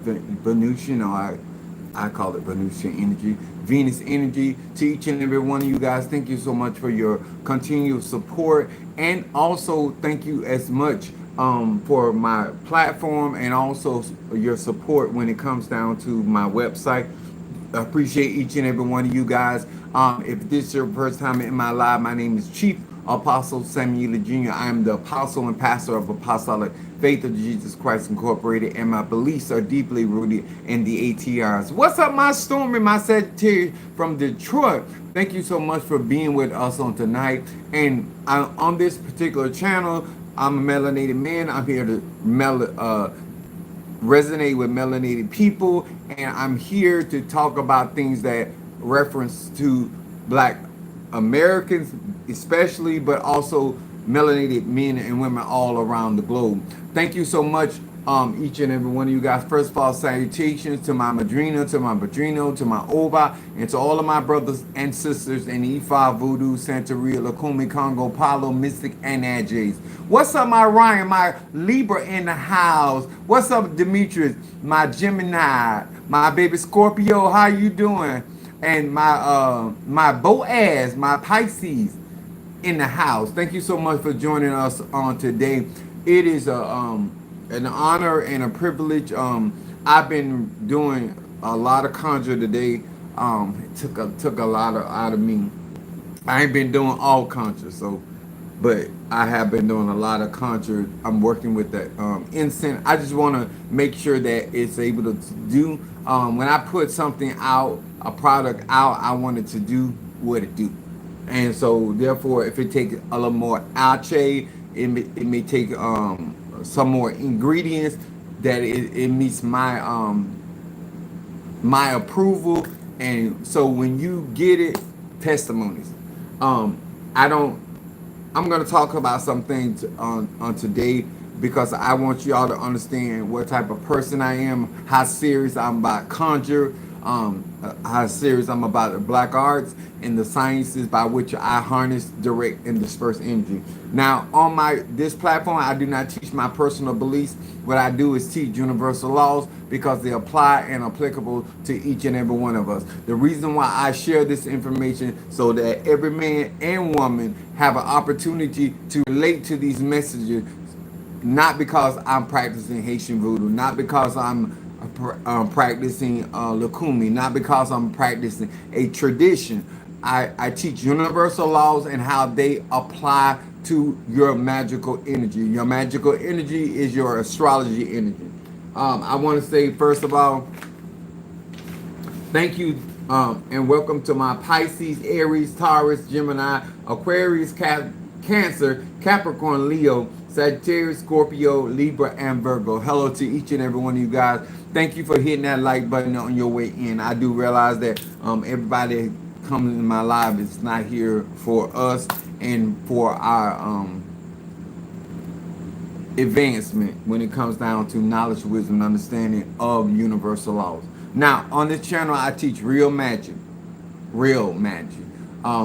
Venusian, or I call it Venusian energy, Venus energy. To each and every one of you guys, thank you so much for your continued support, and also thank you as much for my platform and also your support when it comes down to my website. I appreciate each and every one of you guys. If this is your first time in my live, my name is Chief Apostle Samuel Jr. I am the apostle and pastor of Apostolic Faith of Jesus Christ Incorporated, and my beliefs are deeply rooted in the ATRs. What's up, my Stormy, my Sagittarius from Detroit? Thank you so much for being with us on tonight. And on this particular channel, I'm a melanated man. I'm here to resonate with melanated people, and I'm here to talk about things that reference to Black Americans, especially, but also melanated men and women all around the globe. Thank you so much, each and every one of you guys. First of all, salutations to my Madrina, to my Padrino, to my Oba, and to all of my brothers and sisters in Ifa, Voodoo, Santeria, Lakumi, Congo, Palo, Mystic, and Adjays. What's up, my Ryan, my Libra in the house? What's up, Demetrius, my Gemini, my baby Scorpio? How you doing? And my Boaz, my Pisces in the house. Thank you so much for joining us on today. It is an honor and a privilege. I've been doing a lot of conjure today. It took a lot out of me. I ain't been doing all conjure, so but I have been doing a lot of conjure. I'm working with the incense. I just want to make sure that it's able to do. When I put something out, a product out, I want it to do what it do. And so therefore, if it takes a little more ache, it may take some more ingredients that it meets my approval. And so when you get it, testimonies. I don't. I'm gonna talk about some things on today because I want y'all to understand what type of person I am, how serious I'm about conjure, how serious I'm about the black arts and the sciences by which I harness, direct, and disperse energy. Now, on this platform, I do not teach my personal beliefs. What I do is teach universal laws because they apply and applicable to each and every one of us. The reason why I share this information so that every man and woman have an opportunity to relate to these messages, not because I'm practicing Haitian voodoo, not because I'm practicing Lakumi, not because I'm practicing a tradition. I teach universal laws and how they apply to your magical energy. Your magical energy is your astrology energy. I want to say, first of all, thank you and welcome to my Pisces, Aries, Taurus, Gemini, Aquarius, Cancer, Capricorn, Leo, Sagittarius, Scorpio, Libra, and Virgo. Hello to each and every one of you guys. Thank you for hitting that like button on your way in. I do realize that everybody coming in my live is not here for us and for our advancement when it comes down to knowledge, wisdom, and understanding of universal laws. Now, on this channel, I teach real magic. Real magic.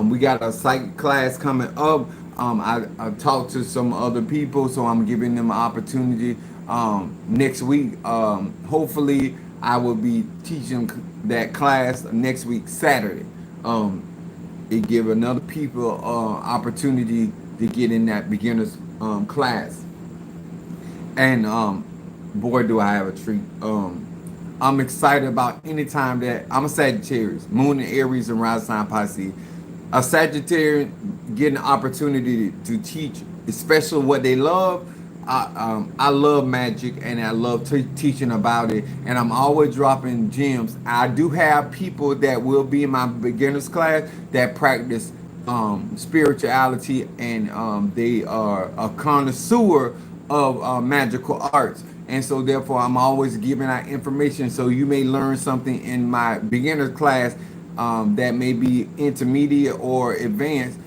We got a psychic class coming up. I talked to some other people, so I'm giving them an opportunity next week. Hopefully, I will be teaching that class next week, Saturday. It give another people opportunity to get in that beginner's class. And boy, do I have a treat. I'm excited about any time that I'm a Sagittarius, Moon in Aries and Rising sign Pisces. A Sagittarius getting the opportunity to teach, especially what they love. I love magic and I love teaching about it, and I'm always dropping gems. I do have people that will be in my beginners class that practice spirituality, and they are a connoisseur of magical arts. And so therefore I'm always giving out information, so you may learn something in my beginner class that may be intermediate or advanced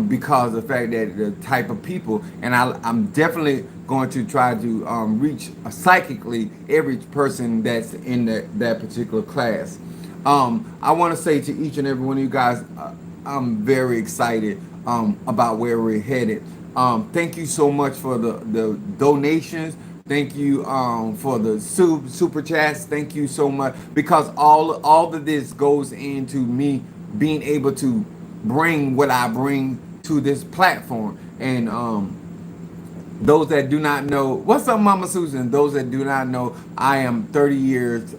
because of the fact that the type of people, and I'm definitely going to try to reach psychically every person that's in that particular class. I want to say to each and every one of you guys, I'm very excited about where we're headed. Thank you so much for the donations. Thank you for the super chats. Thank you so much, because all of this goes into me being able to bring what I bring to this platform. And those that do not know, what's up, Mama Susan? Those that do not know, I am 30 years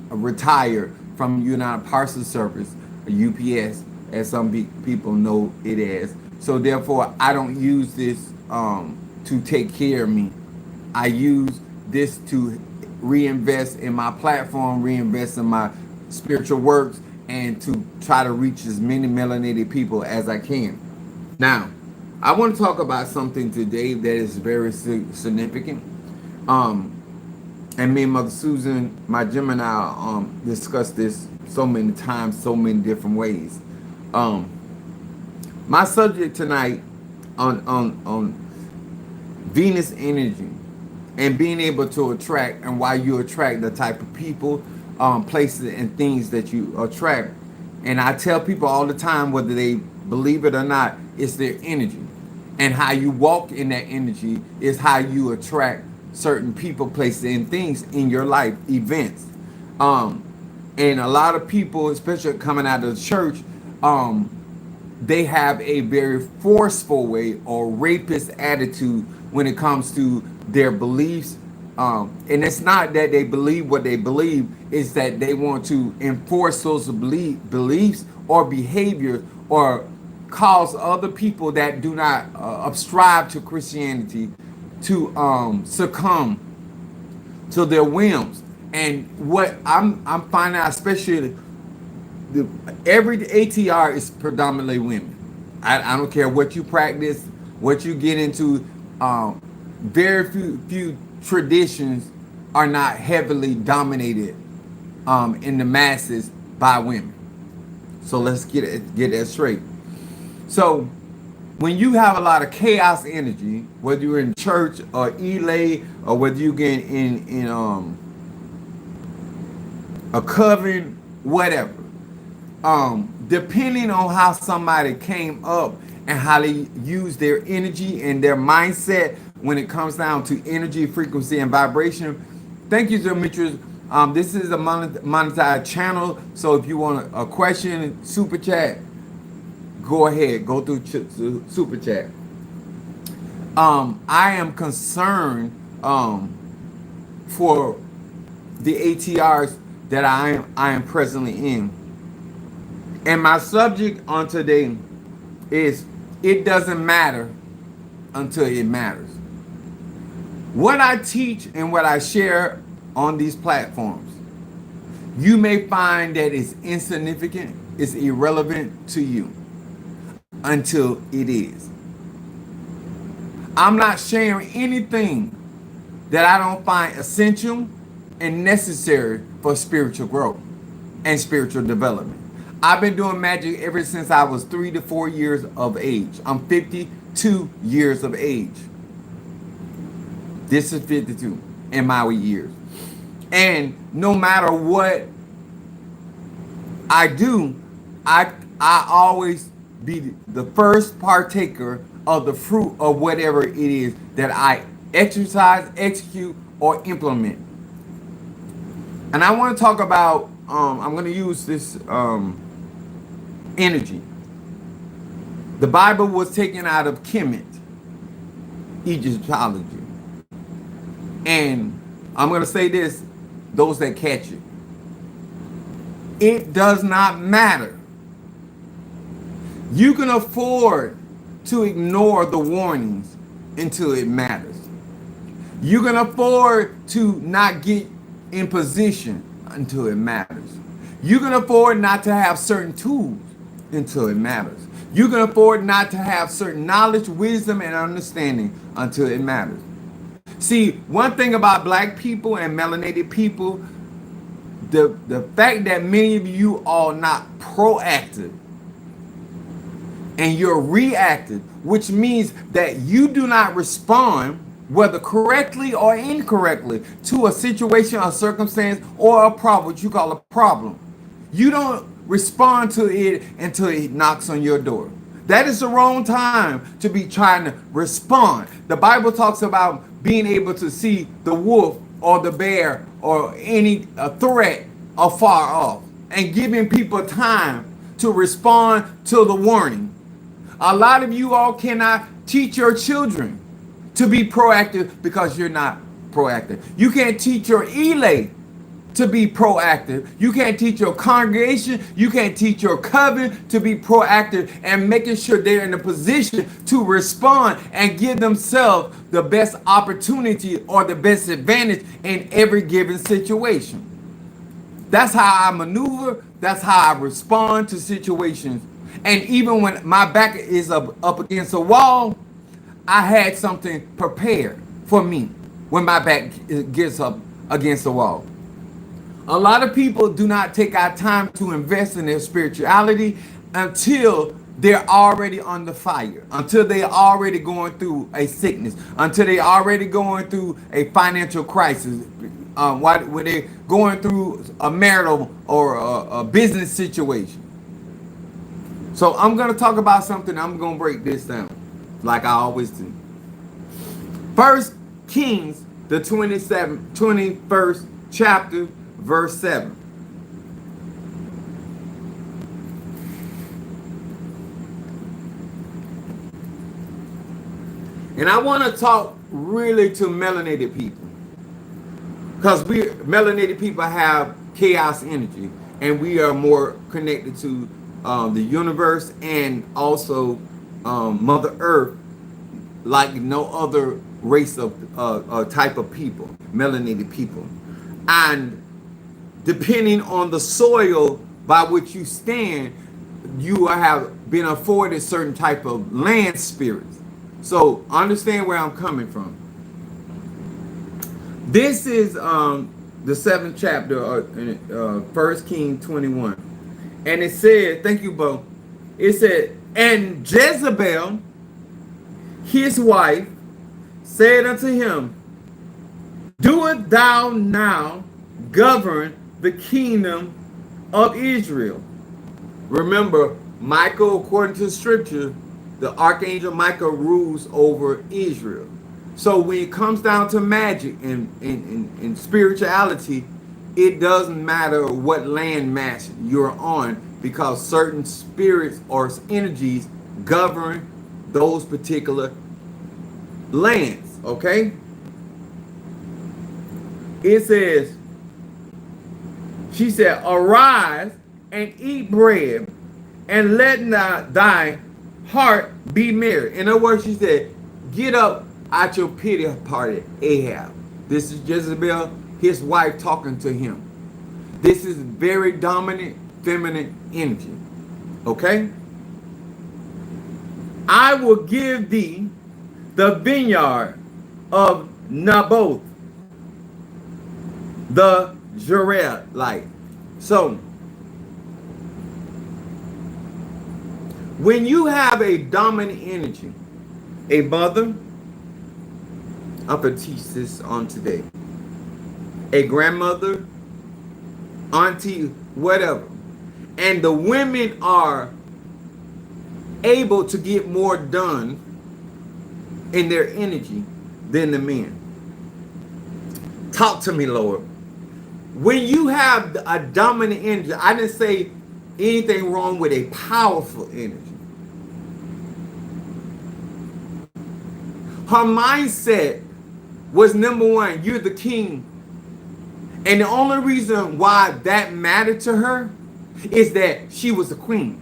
retired from United Parcel Service, UPS, as some people know it as. So therefore, I don't use this to take care of me. I use this to reinvest in my platform, reinvest in my spiritual works, and to try to reach as many melanated people as I can. Now, I want to talk about something today that is very significant. And me and Mother Susan, my Gemini, discussed this so many times, so many different ways. My subject tonight on Venus energy and being able to attract, and why you attract the type of people, places, and things that you attract. And I tell people all the time, whether they believe it or not, it's their energy. And how you walk in that energy is how you attract certain people, places, and things in your life, events. And a lot of people, especially coming out of the church, they have a very forceful way or rapist attitude when it comes to their beliefs. And it's not that they believe what they believe, it's that they want to enforce those beliefs or behaviors, or cause other people that do not subscribe to Christianity to succumb to their whims. And what I'm finding out, especially every ATR is predominantly women. I don't care what you practice, what you get into. Very few traditions are not heavily dominated in the masses by women. So let's get that straight. So when you have a lot of chaos energy, whether you're in church or elay, or whether you get in a coven, whatever, depending on how somebody came up and how they use their energy and their mindset when it comes down to energy, frequency, and vibration. Thank you, Demetrius. This is a monetized channel, so if you want a question, super chat, go ahead, go through super chat. I am concerned for the ATRs that I am presently in. And my subject on today is, it doesn't matter until it matters. What I teach and what I share on these platforms, you may find that it's insignificant, it's irrelevant to you, until it is. I'm not sharing anything that I don't find essential and necessary for spiritual growth and spiritual development. I've been doing magic ever since I was 3 to 4 years of age. I'm 52 years of age. This is 52 in my years. And no matter what I do, I always be the first partaker of the fruit of whatever it is that I exercise, execute, or implement. And I want to talk about, I'm going to use this energy. The Bible was taken out of Kemet, Egyptology. And I'm going to say this, those that catch it. It does not matter. You can afford to ignore the warnings until it matters. You can afford to not get in position until it matters. You can afford not to have certain tools until it matters. You can afford not to have certain knowledge, wisdom, and understanding until it matters. See, one thing about black people and melanated people, the fact that many of you are not proactive and you're reactive, which means that you do not respond, whether correctly or incorrectly, to a situation or circumstance or a problem, what you call a problem. You don't respond to it until it knocks on your door. That is the wrong time to be trying to respond. The Bible talks about being able to see the wolf or the bear or any threat afar off, and giving people time to respond to the warning. A lot of you all cannot teach your children to be proactive because you're not proactive. You can't teach your elect to be proactive. You can't teach your congregation, you can't teach your covenant to be proactive and making sure they're in a position to respond and give themselves the best opportunity or the best advantage in every given situation. That's how I maneuver, that's how I respond to situations. And even when my back is up against a wall, I had something prepared for me when my back gets up against the wall. A lot of people do not take our time to invest in their spirituality until they're already under fire, until they're already going through a sickness, until they're already going through a financial crisis, when they're going through a marital or a business situation. So I'm going to talk about something. I'm going to break this down like I always do. First Kings, the 21st chapter, verse 7. And I want to talk really to melanated people, because we melanated people have chaos energy, and we are more connected to the universe and also Mother Earth like no other race of type of people, melanated people. And depending on the soil by which you stand, you have been afforded certain type of land spirits. So understand where I'm coming from. This is the 7th chapter of 1 Kings 21. And it said, thank you, Bo. It said, and Jezebel, his wife, said unto him, doest thou now govern the kingdom of Israel? Remember, Michael, according to scripture, the archangel Michael rules over Israel. So when it comes down to magic and spirituality, it doesn't matter what land mass you're on, because certain spirits or energies govern those particular lands, okay? It says, she said, arise and eat bread, and let not thy heart be merry. In other words, she said, get up at your pity party, Ahab. This is Jezebel, his wife, talking to him. This is very dominant feminine energy. Okay? I will give thee the vineyard of Naboth, the Jezreelite. So, when you have a dominant energy, a mother, I'm going to teach this on today, a grandmother, auntie, whatever, and the women are able to get more done in their energy than the men. Talk to me, Lord. When you have a dominant energy, I didn't say anything wrong with a powerful energy. Her mindset was, number one, you're the king. And the only reason why that mattered to her is that she was a queen.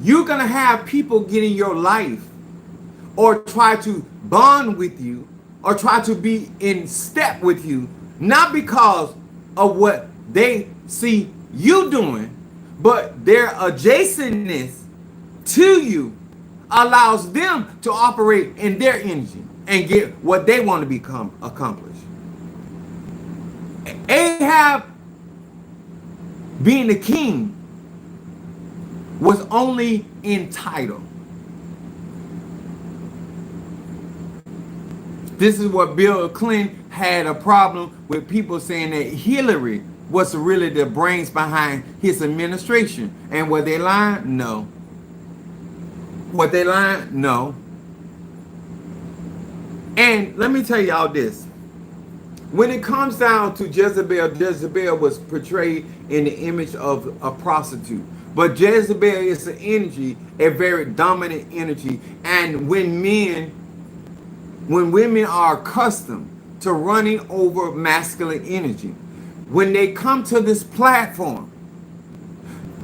You're going to have people get in your life or try to bond with you or try to be in step with you, not because of what they see you doing, but their adjacentness to you allows them to operate in their energy and get what they want to become accomplished. Ahab, being the king, was only entitled. This is what Bill Clinton had a problem with, people saying that Hillary was really the brains behind his administration. And were they lying? No. Were they lying? No. And let me tell y'all this. When it comes down to Jezebel, Jezebel was portrayed in the image of a prostitute. But Jezebel is an energy, a very dominant energy. And when women are accustomed to running over masculine energy, when they come to this platform,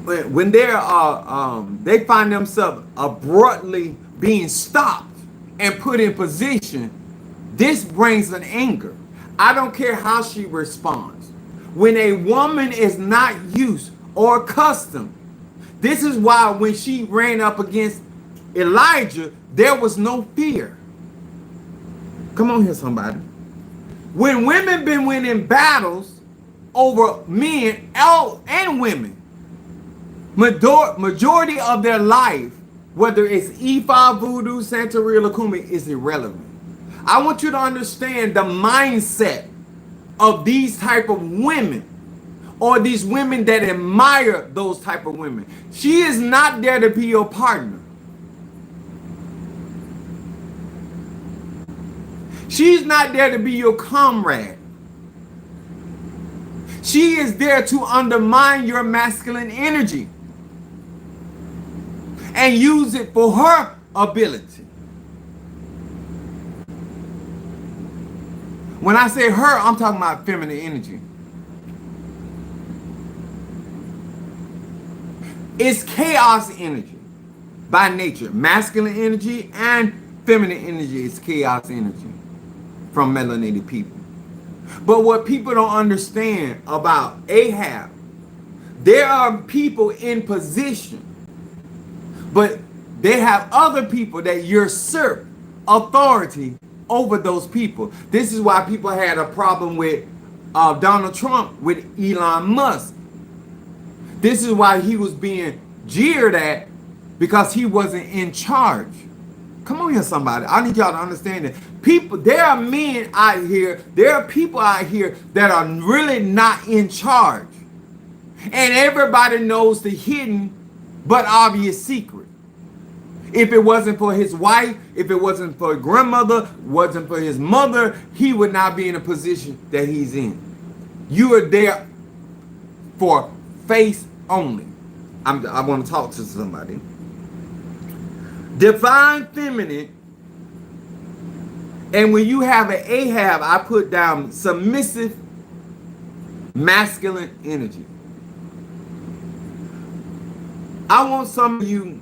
when they find themselves abruptly being stopped and put in position, this brings an anger. I don't care how she responds. When a woman is not used or accustomed, this is why when she ran up against Elijah, there was no fear. Come on here, somebody. When women been winning battles over men and women, majority of their life, whether it's Ifa, Voodoo, Santeria, Lakumi, is irrelevant. I want you to understand the mindset of these type of women, or these women that admire those type of women. She is not there to be your partner. She's not there to be your comrade. She is there to undermine your masculine energy and use it for her ability. When I say her, I'm talking about feminine energy. It's chaos energy by nature. Masculine energy and feminine energy is chaos energy from melanated people. But what people don't understand about Ahab, there are people in position, but they have other people that usurp authority over those people. This is why people had a problem with Donald Trump, with Elon Musk. This is why he was being jeered at, because he wasn't in charge. Come on here, somebody. I need y'all to understand that. There are men out here, there are people out here that are really not in charge. And everybody knows the hidden but obvious secret. If it wasn't for his wife, if it wasn't for his grandmother, wasn't for his mother, he would not be in a position that he's in. You are there for face only. I want to talk to somebody. Divine feminine. And when you have an Ahab, I put down submissive masculine energy. I want some of you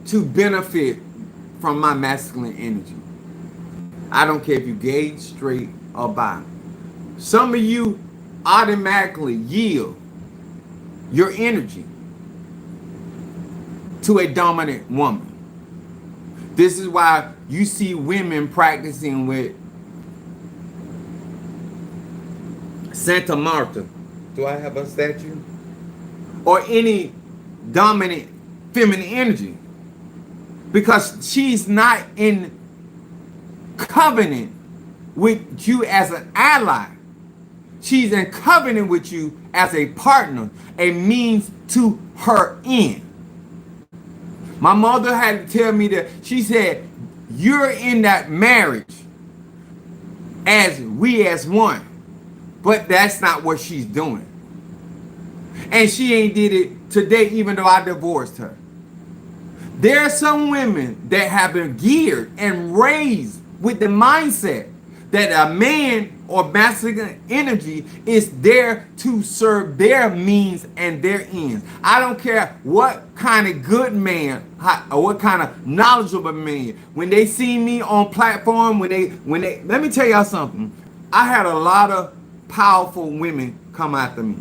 to benefit from my masculine energy. I don't care if you're gay, straight, or bi. Some of you automatically yield your energy to a dominant woman. This is why you see women practicing with Santa Marta. Do I have a statue? Or any dominant feminine energy. Because she's not in covenant with you as an ally. She's in covenant with you as a partner, a means to her end. My mother had to tell me that, she said, you're in that marriage as we as one. But that's not what she's doing. And she ain't did it today, even though I divorced her. There are some women that have been geared and raised with the mindset that a man or masculine energy is there to serve their means and their ends. I don't care what kind of good man or what kind of knowledgeable man. When they see me on platform, when they let me tell y'all something. I had a lot of powerful women come after me.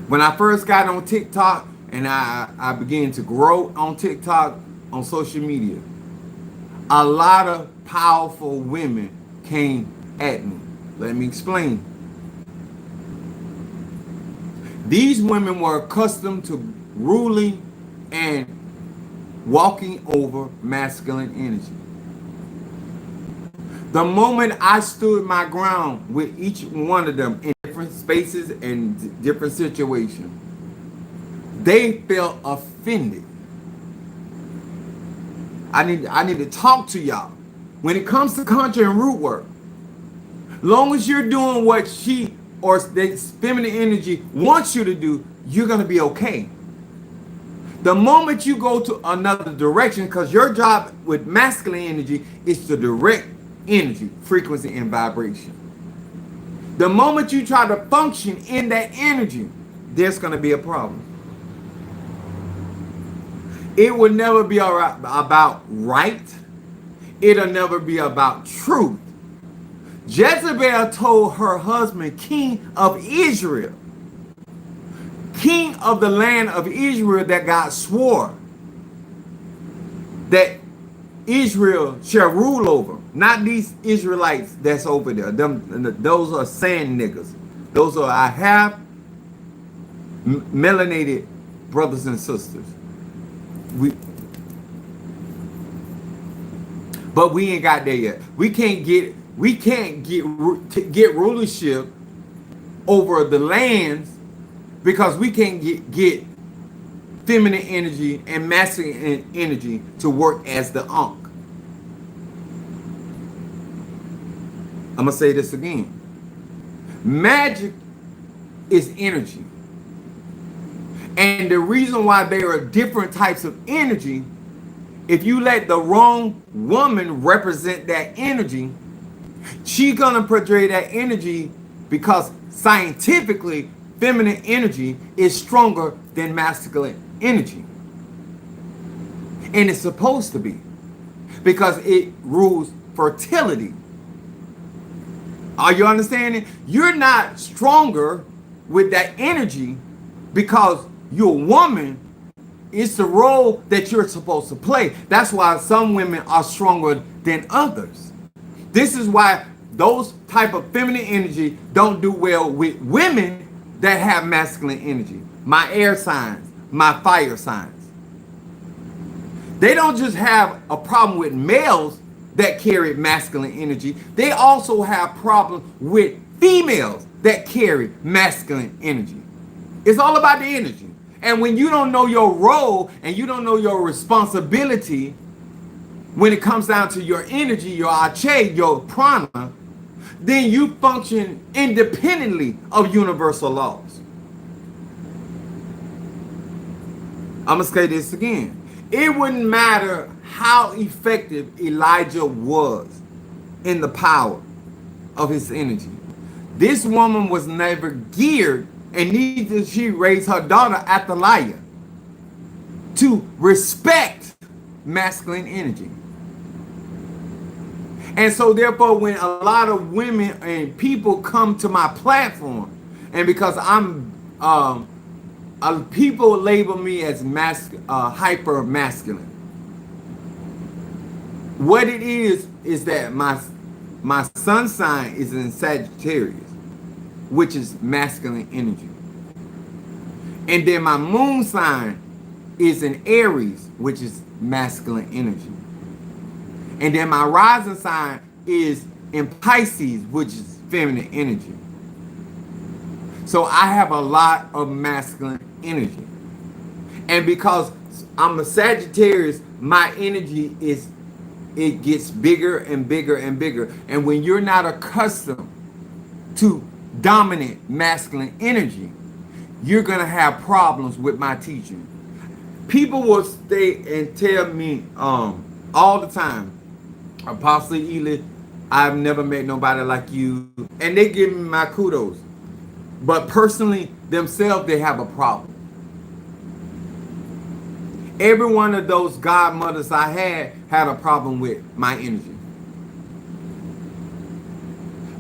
When I first got on TikTok and I began to grow on TikTok, on social media, a lot of powerful women came at me. Let me explain. These women were accustomed to ruling and walking over masculine energy. The moment I stood my ground with each one of them in different spaces and different situations, they felt offended. I need to talk to y'all. when it comes to conjure and root work, long as you're doing what she or the feminine energy wants you to do, you're going to be okay. The moment you go to another direction, because your job with masculine energy is to direct energy, frequency, and vibration. The moment you try to function in that energy, there's going to be a problem. It will never be about right. It'll never be about truth. Jezebel told her husband, king of Israel, king of the land of Israel, that God swore that Israel shall rule over. Not these Israelites that's over there. Those are sand niggas. Those are I have melanated brothers and sisters. But we ain't got there yet. We can't get rulership over the lands because we can't get feminine energy and masculine energy to work as the Ankh. I'm gonna say this again. Magic is energy. And the reason why there are different types of energy, if you let the wrong woman represent that energy, she's gonna portray that energy because scientifically, feminine energy is stronger than masculine energy. And it's supposed to be because it rules fertility. Are you understanding? You're not stronger with that energy because you're a woman. It's the role that you're supposed to play. That's why some women are stronger than others. This is why those type of feminine energy don't do well with women that have masculine energy. My air signs, my fire signs. They don't just have a problem with males that carry masculine energy. They also have problems with females that carry masculine energy. It's all about the energy. And when you don't know your role and you don't know your responsibility when it comes down to your energy, your ache, your prana, then you function independently of universal laws. I'm going to say this again. It wouldn't matter how effective Elijah was in the power of his energy. This woman was never geared, and neither did she raise her daughter Athaliah to respect masculine energy. And so therefore, when a lot of women and people come to my platform, and because I'm people label me as hyper masculine. What it is that my sun sign is in Sagittarius, which is masculine energy. And then my moon sign is in Aries, which is masculine energy. And then my rising sign is in Pisces, which is feminine energy. So I have a lot of masculine energy. And because I'm a Sagittarius, my energy it gets bigger and bigger and bigger. And when you're not accustomed to dominant masculine energy, you're going to have problems with my teaching. People will stay and tell me all the time, Apostle Ely, I've never met nobody like you. And they give me my kudos. But personally, themselves, they have a problem. Every one of those godmothers I had a problem with my energy.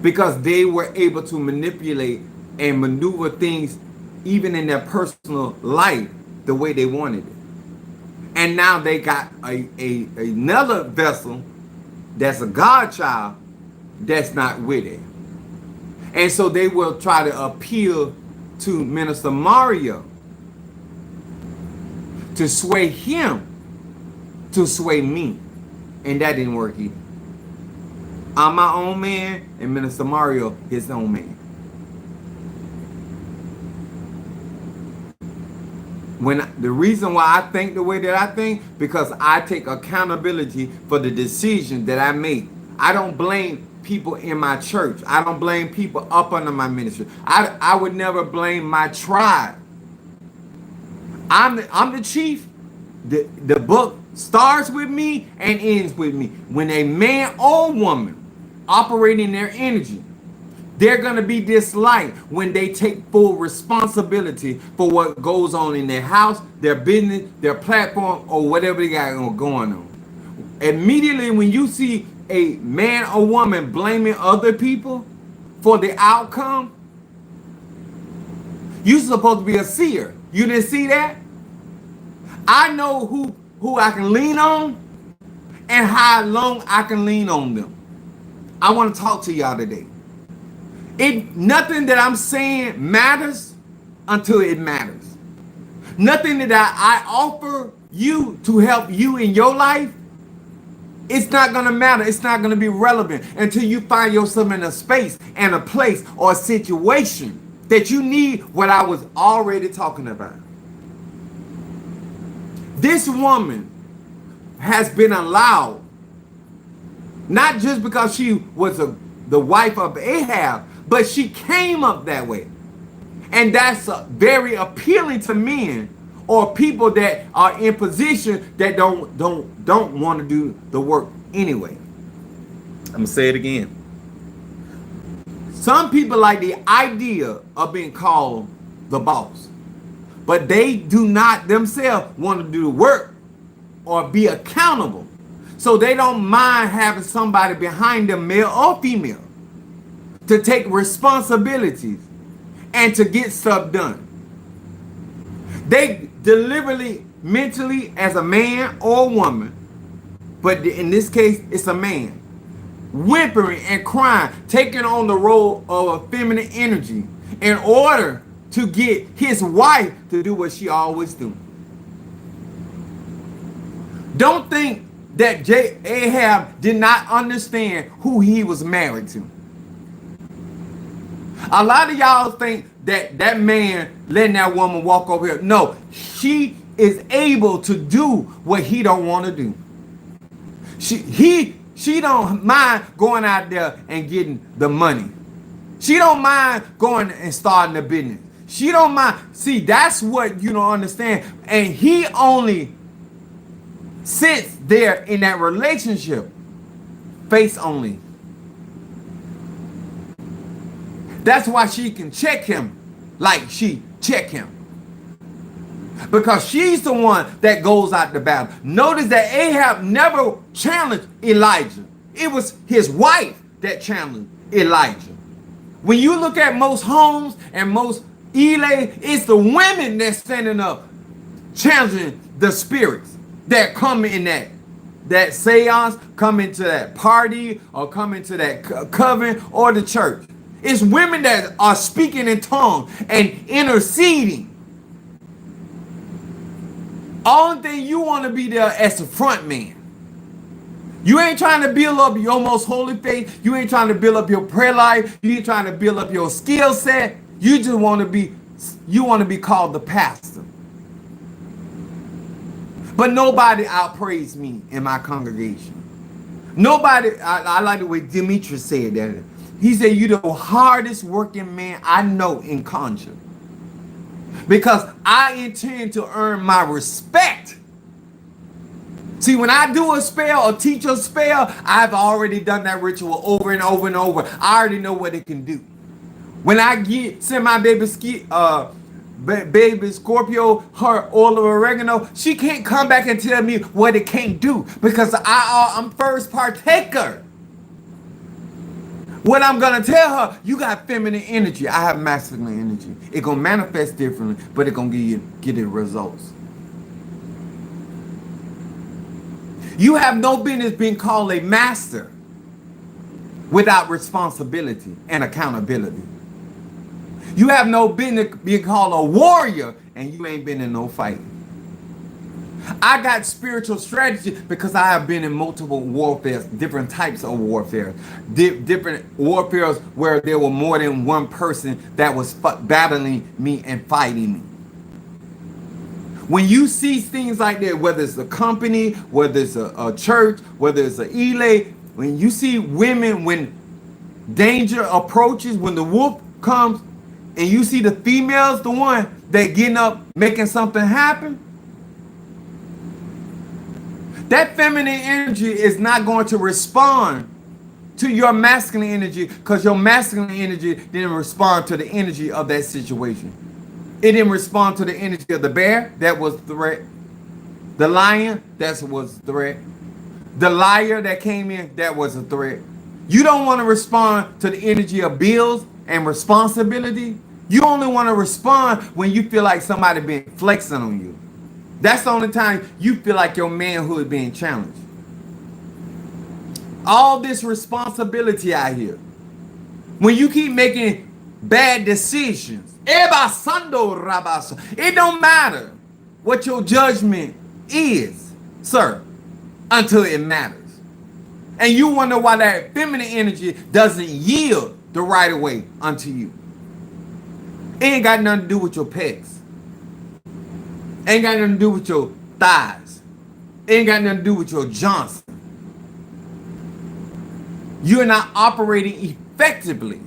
Because they were able to manipulate and maneuver things even in their personal life the way they wanted it. And now they got another vessel that's a godchild that's not with it. And so they will try to appeal to Minister Mario to sway him to sway me. And that didn't work either. I'm my own man, and Minister Mario his own man. The reason why I think the way that I think, because I take accountability for the decision that I make I don't blame people in my church. I don't blame people up under my ministry. I would never blame my tribe. I'm the chief. The book starts with me and ends with me. When a man or woman operating their energy, they're going to be disliked when they take full responsibility for what goes on in their house, their business, their platform, or whatever they got going on. Immediately when you see a man or woman blaming other people for the outcome, you're supposed to be a seer. You didn't see that? I know who I can lean on and how long I can lean on them. I want to talk to y'all today. Nothing that I'm saying matters until it matters. Nothing that I offer you to help you in your life, it's not going to matter. It's not going to be relevant until you find yourself in a space and a place or a situation that you need what I was already talking about. This woman has been allowed, not just because she was the wife of Ahab, but she came up that way. And that's very appealing to men or people that are in position that don't want to do the work anyway. I'm going to say it again. Some people like the idea of being called the boss, but they do not themselves want to do the work or be accountable. So they don't mind having somebody behind them, male or female, to take responsibilities and to get stuff done. They deliberately, mentally, as a man or woman, but in this case, it's a man, whimpering and crying, taking on the role of a feminine energy in order to get his wife to do what she always do. Don't think that Ahab did not understand who he was married to. A lot of y'all think that man letting that woman walk over here. No, she is able to do what he don't want to do. She don't mind going out there and getting the money. She don't mind going and starting a business. She don't mind. See, that's what you don't understand. And he only sits there in that relationship face only. That's why she can check him like she check him. Because she's the one that goes out to battle. Notice that Ahab never challenged Elijah. It was his wife that challenged Elijah. When you look at most homes and most Eli, it's the women that's standing up challenging the spirits that come in that seance, come into that party, or come into that coven or the church. It's women that are speaking in tongues and interceding. Only thing you want to be there as the front man. You ain't trying to build up your most holy faith. You ain't trying to build up your prayer life. You ain't trying to build up your skill set. You just want to be called the pastor. But nobody outpraised me in my congregation. Nobody, I like the way Demetrius said that. He said, "You're the hardest working man I know in Conjure. Because I intend to earn my respect." See, when I do a spell or teach a spell, I've already done that ritual over and over and over. I already know what it can do. When I send my baby Scorpio her oil of oregano, she can't come back and tell me what it can't do because I'm first partaker. What I'm going to tell her, you got feminine energy. I have masculine energy. It's going to manifest differently, but it's going to get the results. You have no business being called a master without responsibility and accountability. You have no business being called a warrior and you ain't been in no fight. I got spiritual strategy because I have been in multiple warfares, different types of warfare, different warfares where there were more than one person that was battling me and fighting me. When you see things like that, whether it's a company, whether it's a church, whether it's an Eli, when you see women, when danger approaches, when the wolf comes, and you see the females, the one that getting up, making something happen, that feminine energy is not going to respond to your masculine energy, because your masculine energy didn't respond to the energy of that situation. It didn't respond to the energy of the bear that was threat, the lion that was threat, the liar that came in that was a threat. You don't want to respond to the energy of bills and responsibility. You only want to respond when you feel like somebody been flexing on you. That's the only time you feel like your manhood being challenged. All this responsibility out here, when you keep making bad decisions, it don't matter what your judgment is, sir, until it matters. And you wonder why that feminine energy doesn't yield the right of way unto you. It ain't got nothing to do with your pecs. Ain't got nothing to do with your thighs. Ain't got nothing to do with your Johnson. You're not operating effectively.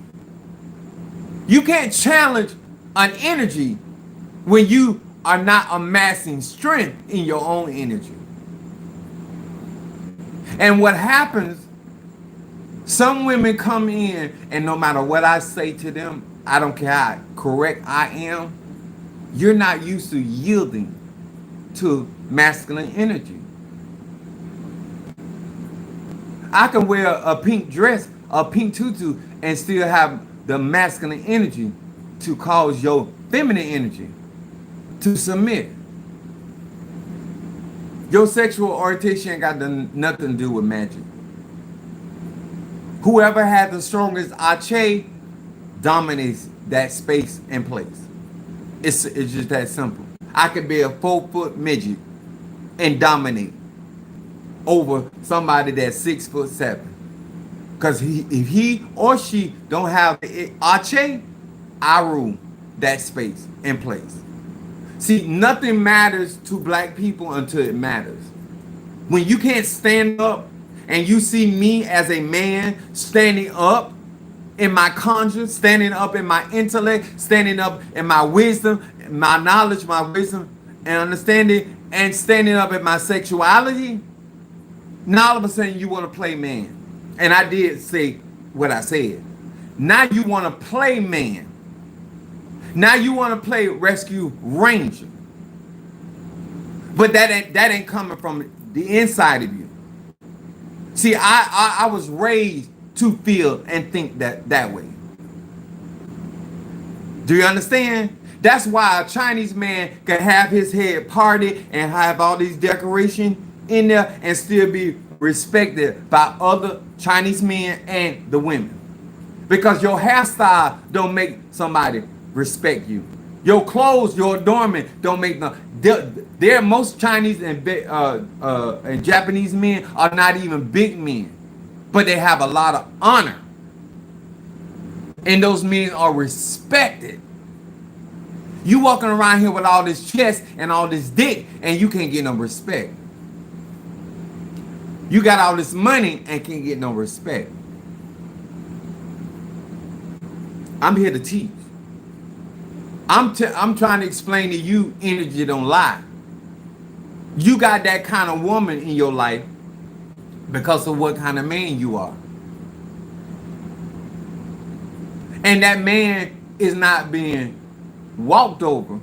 You can't challenge an energy when you are not amassing strength in your own energy. And what happens, some women come in, and no matter what I say to them, I don't care how correct I am, you're not used to yielding to masculine energy. I can wear a pink dress, a pink tutu, and still have the masculine energy to cause your feminine energy to submit. Your sexual orientation ain't got nothing to do with magic. Whoever has the strongest Ache dominates that space and place. It's just that simple. I could be a 4-foot midget and dominate over somebody that's 6'7". Because if he or she don't have Ache, I rule that space and place. See, nothing matters to black people until it matters. When you can't stand up and you see me as a man standing up in my conscience, standing up in my intellect, standing up in my wisdom, my knowledge, my wisdom and understanding, and standing up in my sexuality, now all of a sudden you want to play man. And I did say what I said. Now you want to play man. Now you want to play rescue ranger. But that ain't coming from the inside of you. See, I was raised to feel and think that way. Do you understand? That's why a Chinese man can have his head parted and have all these decorations in there and still be respected by other Chinese men and the women. Because your hairstyle don't make somebody respect you. Your clothes, your adornment don't make them. They're most Chinese and Japanese men are not even big men, but they have a lot of honor. And those men are respected. You walking around here with all this chest and all this dick and you can't get no respect. You got all this money and can't get no respect. I'm here to teach. I'm trying to explain to you, energy don't lie. You got that kind of woman in your life because of what kind of man you are. And that man is not being walked over.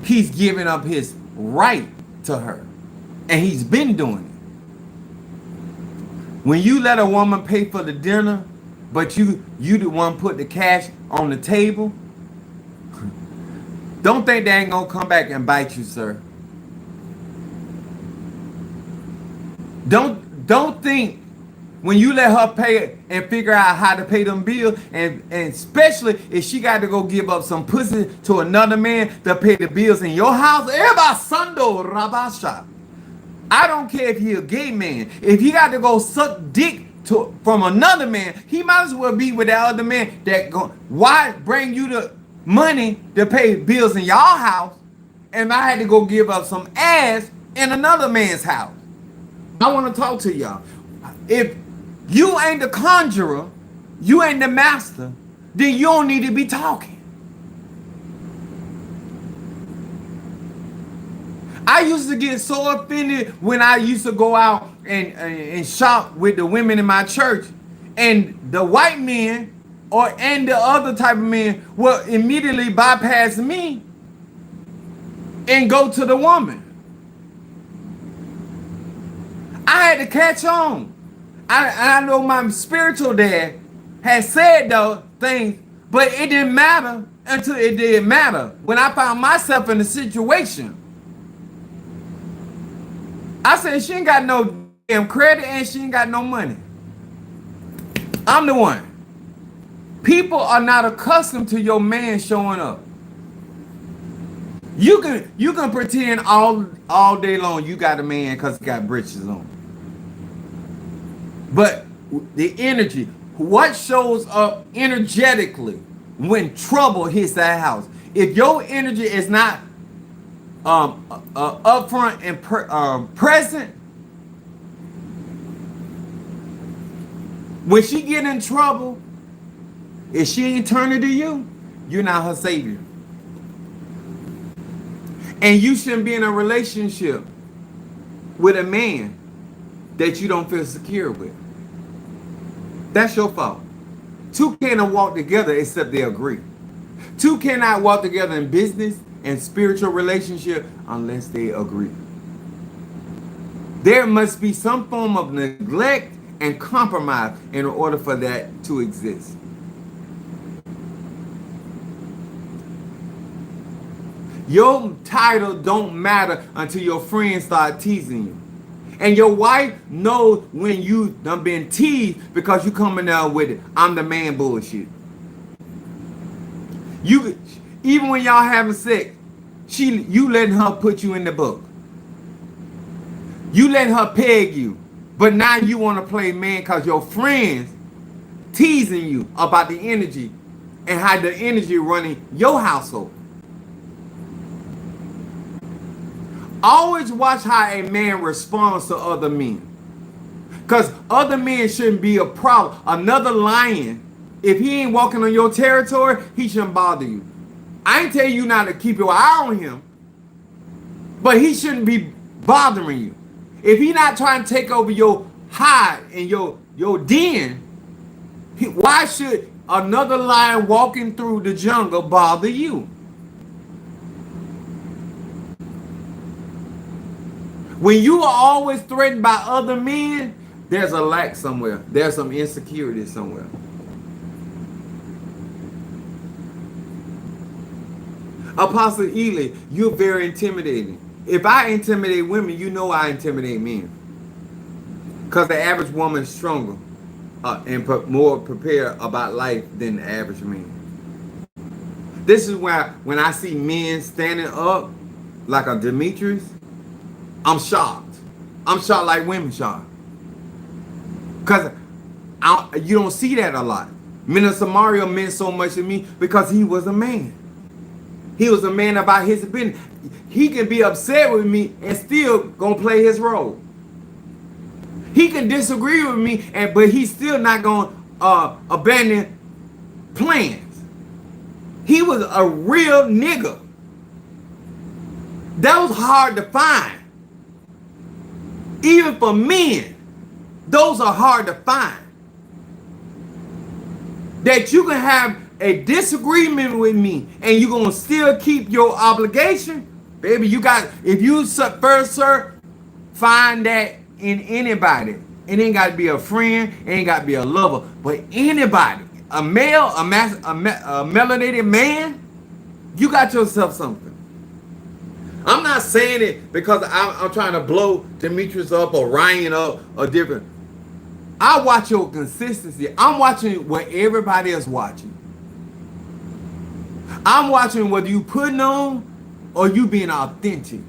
He's giving up his right to her. And he's been doing it. When you let a woman pay for the dinner, but you the one put the cash on the table, don't think they ain't gonna come back and bite you, sir. Don't think when you let her pay and figure out how to pay them bills, and especially if she got to go give up some pussy to another man to pay the bills in your house. I don't care if he a gay man. If he got to go suck dick from another man, he might as well be with that other man. Why bring you the money to pay bills in y'all house, and I had to go give up some ass in another man's house? I want to talk to y'all. If you ain't the conjurer, you ain't the master, then you don't need to be talking. I used to get so offended when I used to go out and shop with the women in my church, and the white men and the other type of men will immediately bypass me and go to the woman. I had to catch on. I know my spiritual dad had said those things, but it didn't matter until it didn't matter. When I found myself in a situation, I said, she ain't got no damn credit and she ain't got no money. I'm the one. People are not accustomed to your man showing up. You can pretend all day long you got a man because he got britches on. But the energy, what shows up energetically when trouble hits that house? If your energy is not upfront and present, when she get in trouble, if she ain't turning to you, you're not her savior. And you shouldn't be in a relationship with a man that you don't feel secure with. That's your fault. Two cannot walk together except they agree. Two cannot walk together in business and spiritual relationship unless they agree. There must be some form of neglect and compromise in order for that to exist. Your title don't matter until your friends start teasing you. And your wife knows when you done been teased because you coming out with it. I'm the man bullshit. You, even when y'all having sex, you letting her put you in the book. You letting her peg you. But now you want to play man because your friends teasing you about the energy and how the energy running your household. Always watch how a man responds to other men. Because other men shouldn't be a problem. Another lion, if he ain't walking on your territory, he shouldn't bother you. I ain't telling you not to keep your eye on him, but he shouldn't be bothering you. If he not trying to take over your hide and your den, why should another lion walking through the jungle bother you? When you are always threatened by other men, there's a lack somewhere. There's some insecurity somewhere. Apostle Ely, you're very intimidating. If I intimidate women, you know I intimidate men. Because the average woman is stronger and more prepared about life than the average man. This is why when I see men standing up like a Demetrius, I'm shocked. I'm shocked like women shocked. Because you don't see that a lot. Minister Mario meant so much to me because he was a man. He was a man about his opinion. He can be upset with me and still gonna play his role. He can disagree with me, but he's still not gonna abandon plans. He was a real nigga. That was hard to find. Even for men, those are hard to find. That you can have a disagreement with me and you're going to still keep your obligation, baby, if you first, sir, find that in anybody. It ain't got to be a friend, it ain't got to be a lover, but anybody, a male, a melanated man, you got yourself something. I'm not saying it because I'm trying to blow Demetrius up or Ryan up or different. I watch your consistency. I'm watching what everybody is watching. I'm watching whether you putting on or you being authentic.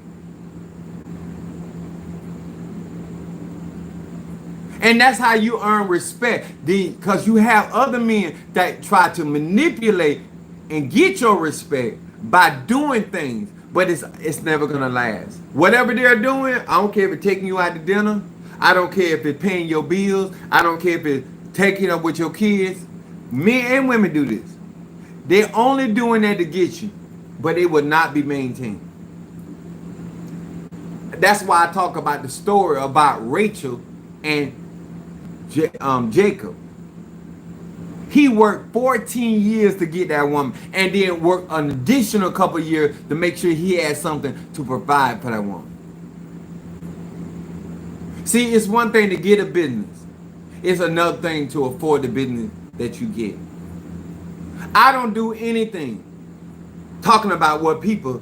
And that's how you earn respect. Because you have other men that try to manipulate and get your respect by doing things. But it's never going to last. Whatever they're doing, I don't care if it's taking you out to dinner. I don't care if it's paying your bills. I don't care if it's taking up with your kids. Men and women do this. They're only doing that to get you, but it will not be maintained. That's why I talk about the story about Rachel and Jacob. He worked 14 years to get that woman and then worked an additional couple of years to make sure he had something to provide for that woman. See, it's one thing to get a business. It's another thing to afford the business that you get. I don't do anything talking about what people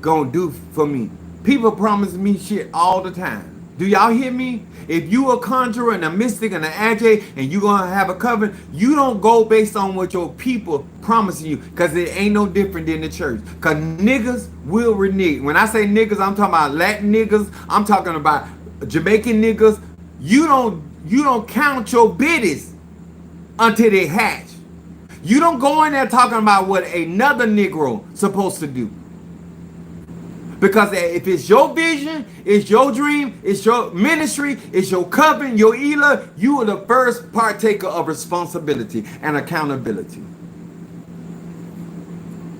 gonna do for me. People promise me shit all the time. Do y'all hear me? If you a conjurer and a mystic and an agent and you gonna have a covenant, you don't go based on what your people promising you, because it ain't no different than the church. Because niggas will renege. When I say niggas, I'm talking about Latin niggas. I'm talking about Jamaican niggas. You don't count your biddies until they hatch. You don't go in there talking about what another Negro supposed to do. Because if it's your vision, it's your dream, it's your ministry, it's your covenant, your Elah, you are the first partaker of responsibility and accountability.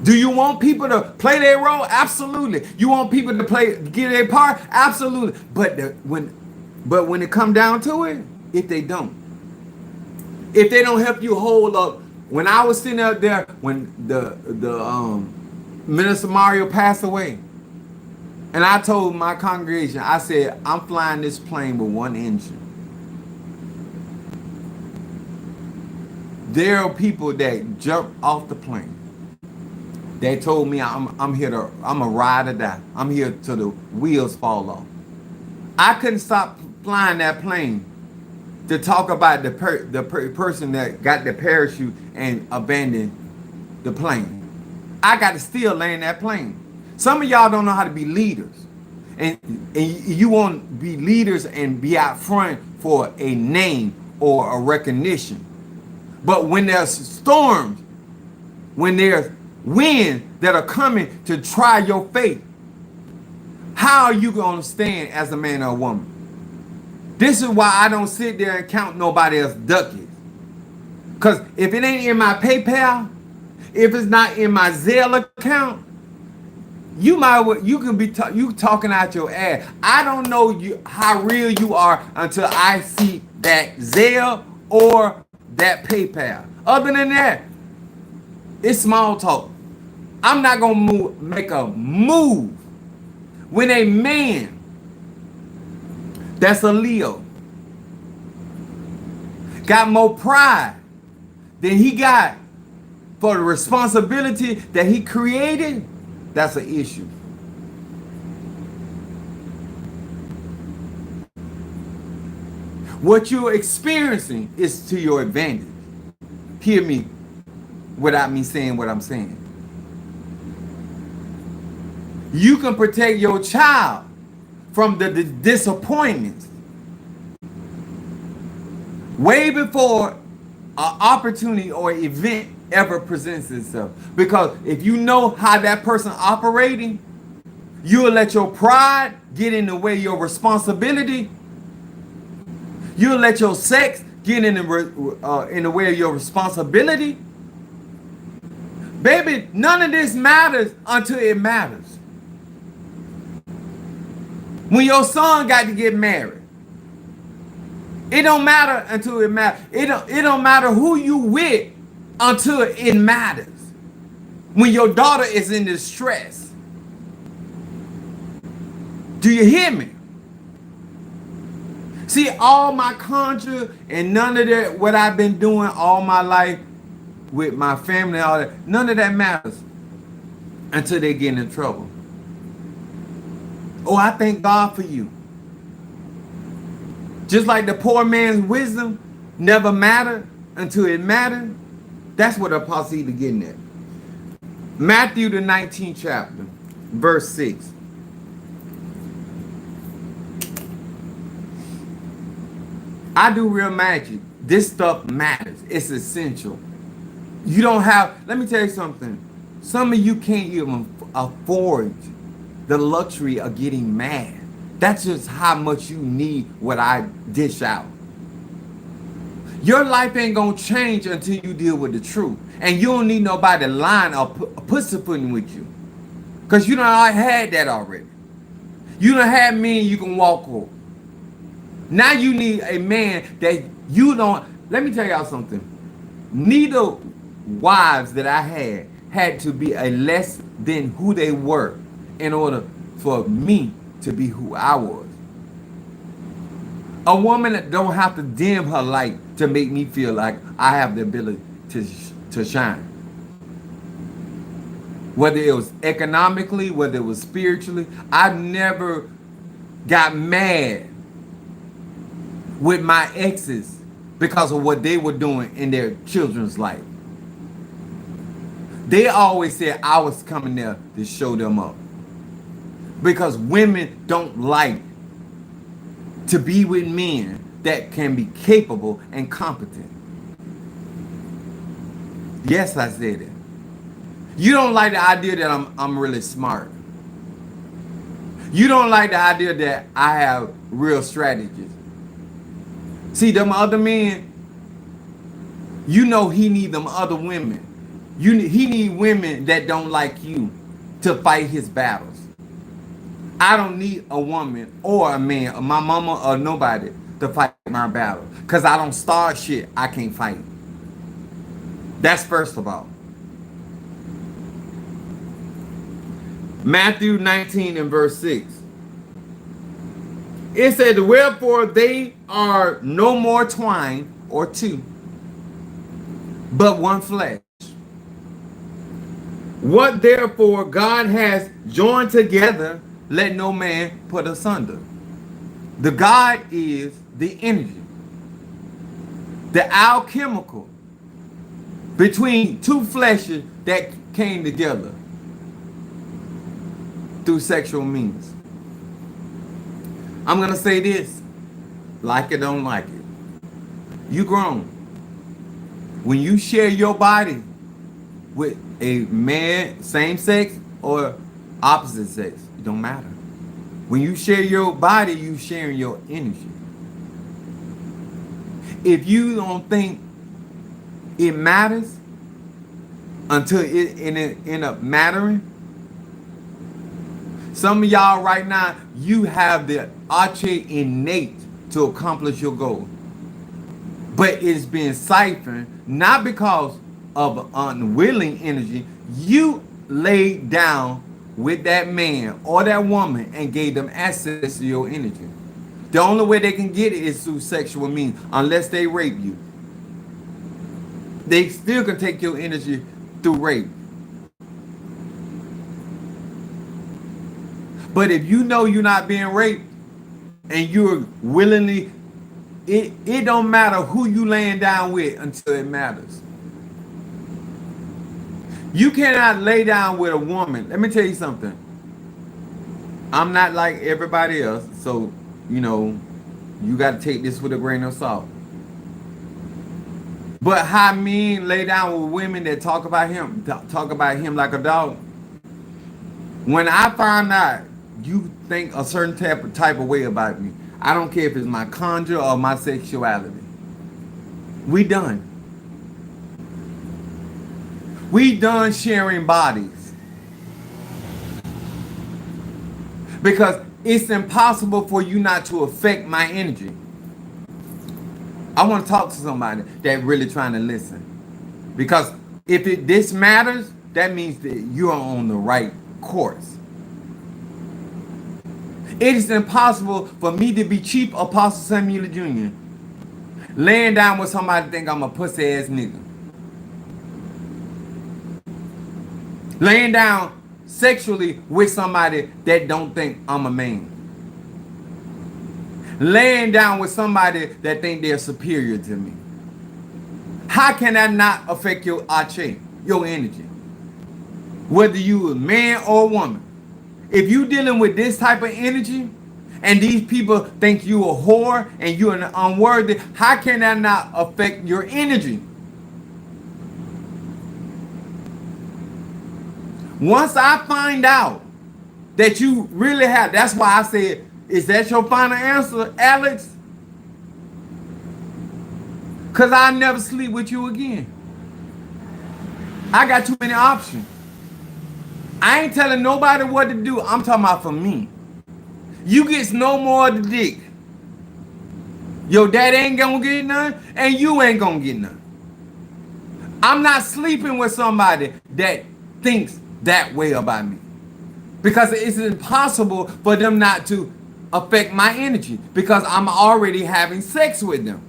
Do you want people to play their role? Absolutely. You want people to get their part? Absolutely. But when it come down to it, if they don't help you hold up. When I was sitting out there, when the Minister Mario passed away, and I told my congregation, I said, I'm flying this plane with one engine. There are people that jump off the plane. They told me I'm a ride or die. I'm here till the wheels fall off. I couldn't stop flying that plane to talk about the person that got the parachute and abandoned the plane. I got to still land that plane. Some of y'all don't know how to be leaders. And you want to be leaders and be out front for a name or a recognition. But when there's storms, when there's winds that are coming to try your faith, how are you going to stand as a man or a woman? This is why I don't sit there and count nobody else's ducats. Because if it ain't in my PayPal, if it's not in my Zelle account, you can be talking out your ass. I don't know how real you are until I see that Zelle or that PayPal. Other than that, it's small talk. I'm not gonna make a move when a man that's a Leo got more pride than he got for the responsibility that he created. That's an issue. What you're experiencing is to your advantage. Hear me without me saying what I'm saying. You can protect your child from the disappointments way before an opportunity or event ever presents itself. Because if you know how that person operating, you'll let your pride get in the way of your responsibility. You'll let your sex get in the way of your responsibility. Baby, none of this matters until it matters. When your son got to get married, it don't matter until it matters. It don't matter who you with until it matters. When your daughter is in distress. Do you hear me? See, all my conjure and none of that, what I've been doing all my life with my family, all that, none of that matters until they get in trouble. Oh, I thank God for you. Just like the poor man's wisdom never mattered until it mattered. That's what Apostle Eda getting at. Matthew the 19th chapter, verse 6. I do real magic. This stuff matters. It's essential. You don't have, let me tell you something. Some of you can't even afford the luxury of getting mad. That's just how much you need what I dish out. Your life ain't gonna change until you deal with the truth. And you don't need nobody lying or pussyfooting with you. Because you done had that already. You done had men you can walk over. Now you need a man that you don't. Let me tell y'all something. Neither wives that I had to be a less than who they were in order for me to be who I was. A woman that don't have to dim her light to make me feel like I have the ability to shine. Whether it was economically, whether it was spiritually, I never got mad with my exes because of what they were doing in their children's life. They always said I was coming there to show them up. Because women don't like to be with men that can be capable and competent. Yes, I said it. You don't like the idea that I'm really smart. You don't like the idea that I have real strategies. See, them other men, you know he need them other women. He need women that don't like you to fight his battles. I don't need a woman or a man, or my mama or nobody to fight my battle. Because I don't start shit I can't fight. That's first of all. Matthew 19 and verse 6. It said, wherefore they are no more twine or two, but one flesh. What therefore God has joined together, let no man put asunder. The God is the energy, the alchemical between two fleshes that came together through sexual means. I'm gonna say this, like it, don't like it. You grown. When you share your body with a man, same sex or opposite sex, it don't matter. When you share your body, you sharing your energy. If you don't think it matters until it end up mattering, some of y'all right now, you have the arche innate to accomplish your goal. But it's being siphoned, not because of unwilling energy. You laid down with that man or that woman and gave them access to your energy. The only way they can get it is through sexual means, unless they rape you. They still can take your energy through rape. But if you know you're not being raped and you're willingly, it don't matter who you laying down with until it matters. You cannot lay down with a woman. Let me tell you something. I'm not like everybody else, so, you know, you got to take this with a grain of salt. But how men lay down with women that talk about him like a dog. When I find out you think a certain type of way about me, I don't care if it's my conjure or my sexuality. We done. We done sharing bodies. Because it's impossible for you not to affect my energy. I want to talk to somebody that really trying to listen. Because if this matters, that means that you're on the right course. It is impossible for me to be cheap Apostle Samuel Jr. laying down with somebody think I'm a pussy ass nigga. Laying down sexually with somebody that don't think I'm a man. Laying down with somebody that think they're superior to me. How can that not affect your arche, your energy? Whether you a man or a woman. If you dealing with this type of energy and these people think you a whore and you're unworthy, how can that not affect your energy? Once I find out that you really have, that's why I said Is that your final answer, Alex? Because I never sleep with you again. I got too many options. I ain't telling nobody what to do. I'm talking about for me. You gets no more of the dick. Your dad ain't gonna get none, and you ain't gonna get none. I'm not sleeping with somebody that thinks that way about me. Because it's impossible for them not to affect my energy. Because I'm already having sex with them.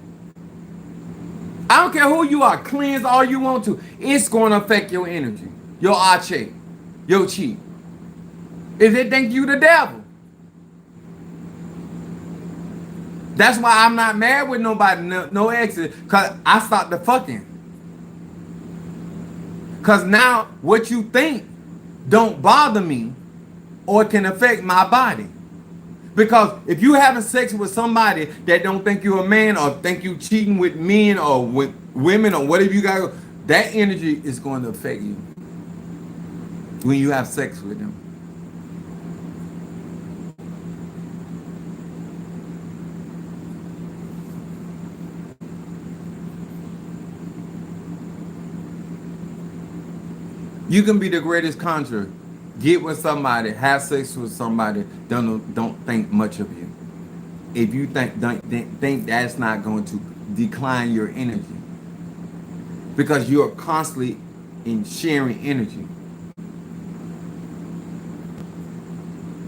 I don't care who you are. Cleanse all you want to. It's going to affect your energy. Your ache. Your chi. If they think you the devil. That's why I'm not married with nobody, no exes. Because I stopped the fucking. Because now what you think don't bother me or it can affect my body. Because if you having sex with somebody that don't think you're a man or think you cheating with men or with women or whatever you got, that energy is going to affect you when you have sex with them. You can be the greatest conjurer, get with somebody, have sex with somebody, don't think much of you. If you think that's not going to decline your energy, because you're constantly in sharing energy,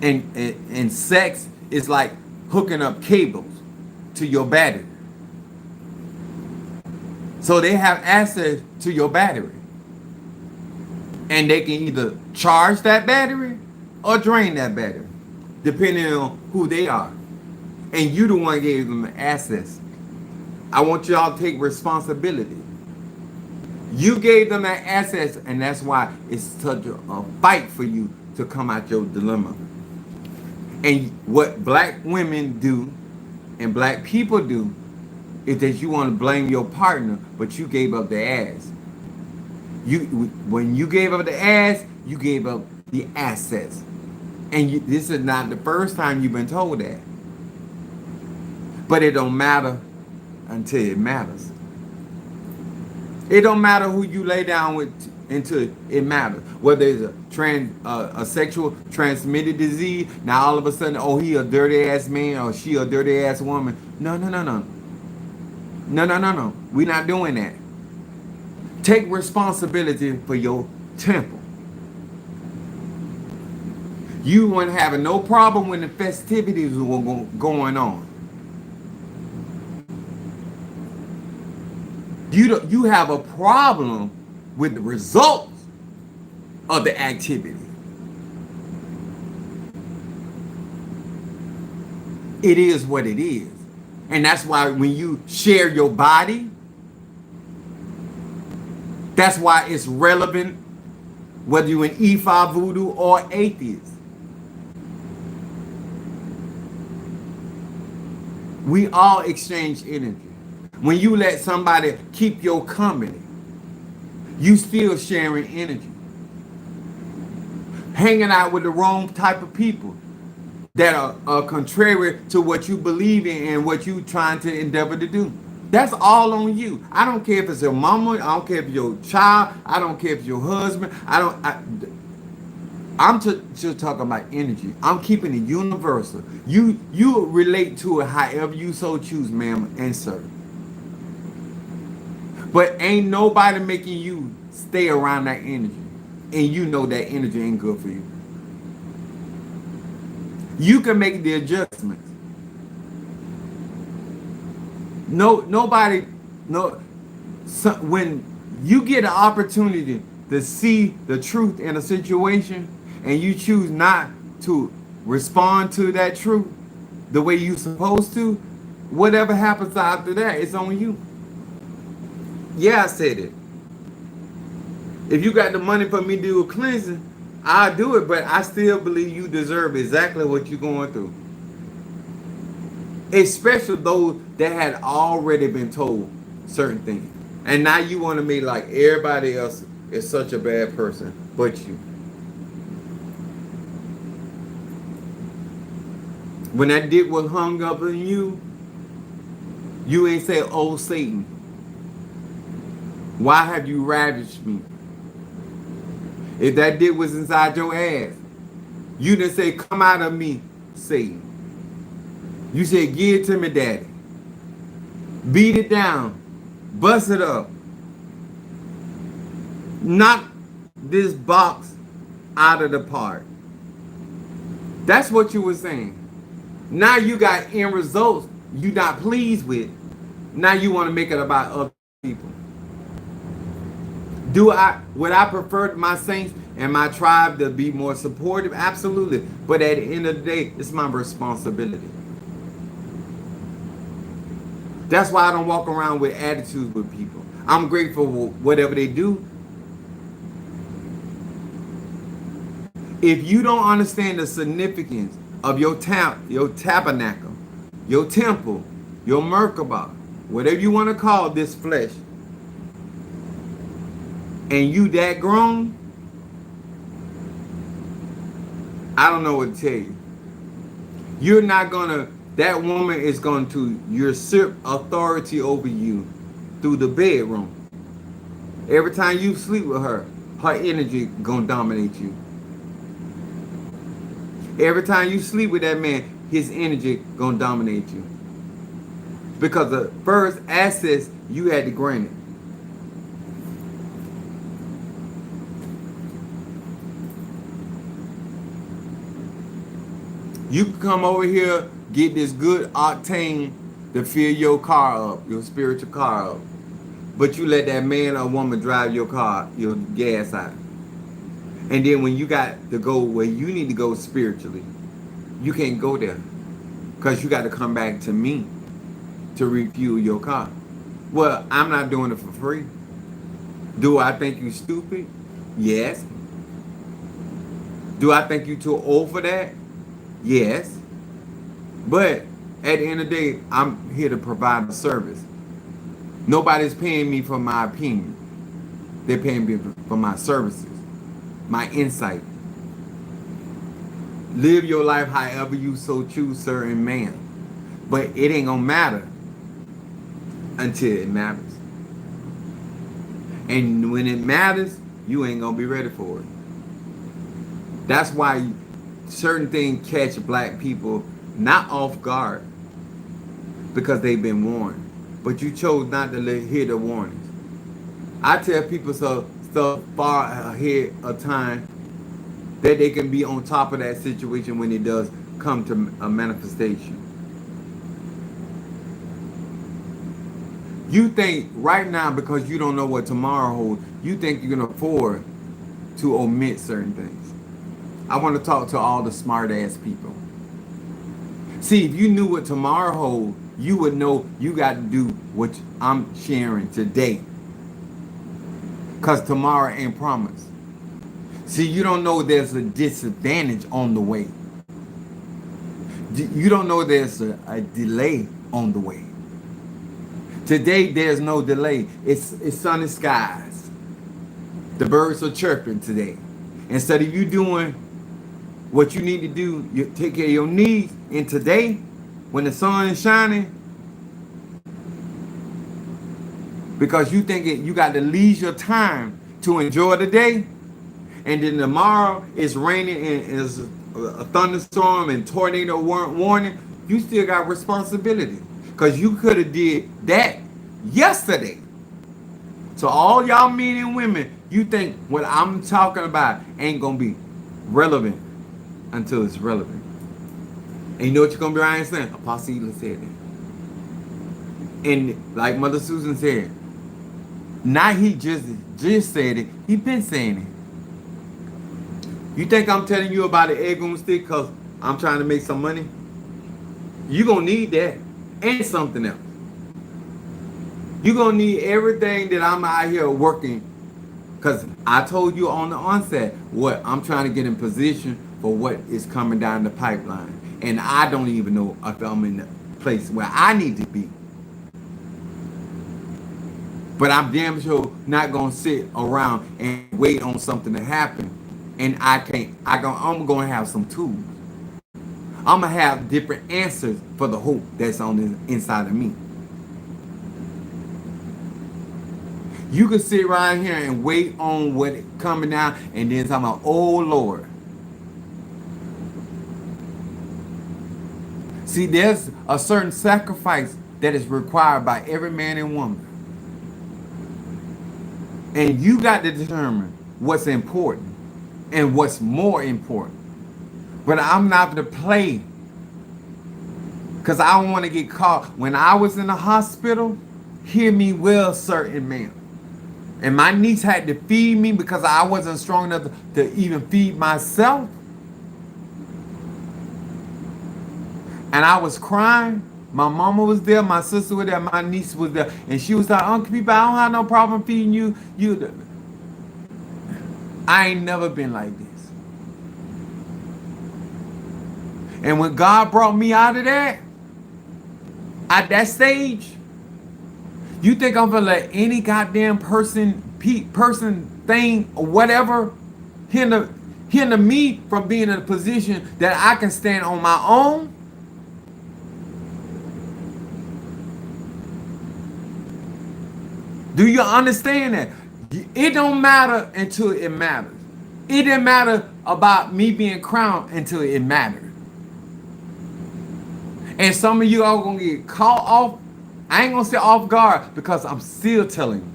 and sex is like hooking up cables to your battery, so they have access to your battery. And they can either charge that battery or drain that battery, depending on who they are. And you the one gave them the access. I want y'all to take responsibility. You gave them that access, and that's why it's such a fight for you to come out your dilemma. And what black women do and black people do is that you want to blame your partner, but you gave up the ass. When you gave up the ass, you gave up the assets. And this is not the first time you've been told that. But it don't matter until it matters. It don't matter who you lay down with until it matters. Whether it's a sexual transmitted disease, now all of a sudden, oh, he a dirty ass man or she a dirty ass woman. No. No. We're not doing that. Take responsibility for your temple. You weren't having no problem when the festivities were going on. You have a problem with the results of the activity. It is what it is. And that's why when you share your body, that's why it's relevant whether you're an Ifa, voodoo, or atheist. We all exchange energy. When you let somebody keep your company, you still sharing energy. Hanging out with the wrong type of people that are contrary to what you believe in and what you trying to endeavor to do. That's all on you. I don't care if it's your mama. I don't care if it's your child. I don't care if it's your husband. I'm just talking about energy. I'm keeping it universal. You relate to it however you so choose, ma'am and sir. But ain't nobody making you stay around that energy. And you know that energy ain't good for you. You can make the adjustments. When you get an opportunity to see the truth in a situation and you choose not to respond to that truth the way you're supposed to, whatever happens after that, it's on you. Yeah, I said it. If you got the money for me to do a cleansing, I'll do it, but I still believe you deserve exactly what you're going through. Especially those that had already been told certain things. And now you want to make like everybody else is such a bad person but you. When that dick was hung up in you, you ain't say, "Oh Satan, why have you ravaged me?" If that dick was inside your ass, you didn't say, "Come out of me, Satan." You said, "Give it to me, Daddy." Beat it down, bust it up, knock this box out of the park. That's what you were saying. Now you got end results you not pleased with. Now you want to make it about other people. Would I prefer my saints and my tribe to be more supportive? Absolutely. But at the end of the day, it's my responsibility. That's why I don't walk around with attitudes with people. I'm grateful for whatever they do. If you don't understand the significance of your tabernacle, your temple, your Merkabah, whatever you want to call this flesh, and you that grown, I don't know what to tell you. You're not gonna, that woman is going to usurp authority over you through the bedroom. Every time you sleep with her energy gonna dominate you. Every time you sleep with that man, his energy gonna dominate you. Because the first access you had to grant it. You can come over here, get this good octane to fill your car up, your spiritual car up. But you let that man or woman drive your car, your gas out. And then when you got to go where you need to go spiritually, you can't go there. Because you got to come back to me to refuel your car. Well, I'm not doing it for free. Do I think you stupid? Yes. Do I think you too old for that? Yes. But at the end of the day, I'm here to provide a service. Nobody's paying me for my opinion. They're paying me for my services, my insight. Live your life however you so choose, sir and ma'am. But it ain't gonna matter until it matters. And when it matters, you ain't gonna be ready for it. That's why certain things catch black people not off guard because they've been warned. But you chose not to hear the warnings. I tell people so far ahead of time that they can be on top of that situation when it does come to a manifestation. You think right now, because you don't know what tomorrow holds, you think you can afford to omit certain things. I want to talk to all the smart ass people. See, if you knew what tomorrow holds, you would know you got to do what I'm sharing today. Because tomorrow ain't promised. See, you don't know there's a disadvantage on the way. You don't know there's a delay on the way. Today, there's no delay. It's sunny skies. The birds are chirping today. Instead of you doing what you need to do, you take care of your needs. And today, when the sun is shining, because you think you got the leisure time to enjoy the day, and then tomorrow it's raining and it's a thunderstorm and tornado warning, you still got responsibility. Because you could have did that yesterday. So all y'all men and women, you think what I'm talking about ain't going to be relevant until it's relevant. And you know what you're going to be right saying? Apostle Ela said that. And like Mother Susan said, not he just said it, he been saying it. You think I'm telling you about the egg on the stick because I'm trying to make some money? You're going to need that and something else. You're going to need everything that I'm out here working, because I told you on the onset what I'm trying to get in position for what is coming down the pipeline. And I don't even know if I'm in the place where I need to be. But I'm damn sure not going to sit around and wait on something to happen. And I'm going to have some tools. I'm going to have different answers for the hope that's on the inside of me. You can sit right here and wait on what coming down and then talking about, oh Lord. See, there's a certain sacrifice that is required by every man and woman. And you got to determine what's important and what's more important. But I'm not going to play because I don't want to get caught. When I was in the hospital, hear me well, certain man. And my niece had to feed me because I wasn't strong enough to even feed myself. And I was crying. My mama was there, my sister was there, my niece was there. And she was like, Uncle People, I don't have no problem feeding you. I ain't never been like this. And when God brought me out of that, at that stage, you think I'm gonna let any goddamn person, thing, or whatever hinder me from being in a position that I can stand on my own? Do you understand that? It don't matter until it matters. It didn't matter about me being crowned until it mattered. And some of you are going to get caught off. I ain't going to say off guard because I'm still telling you.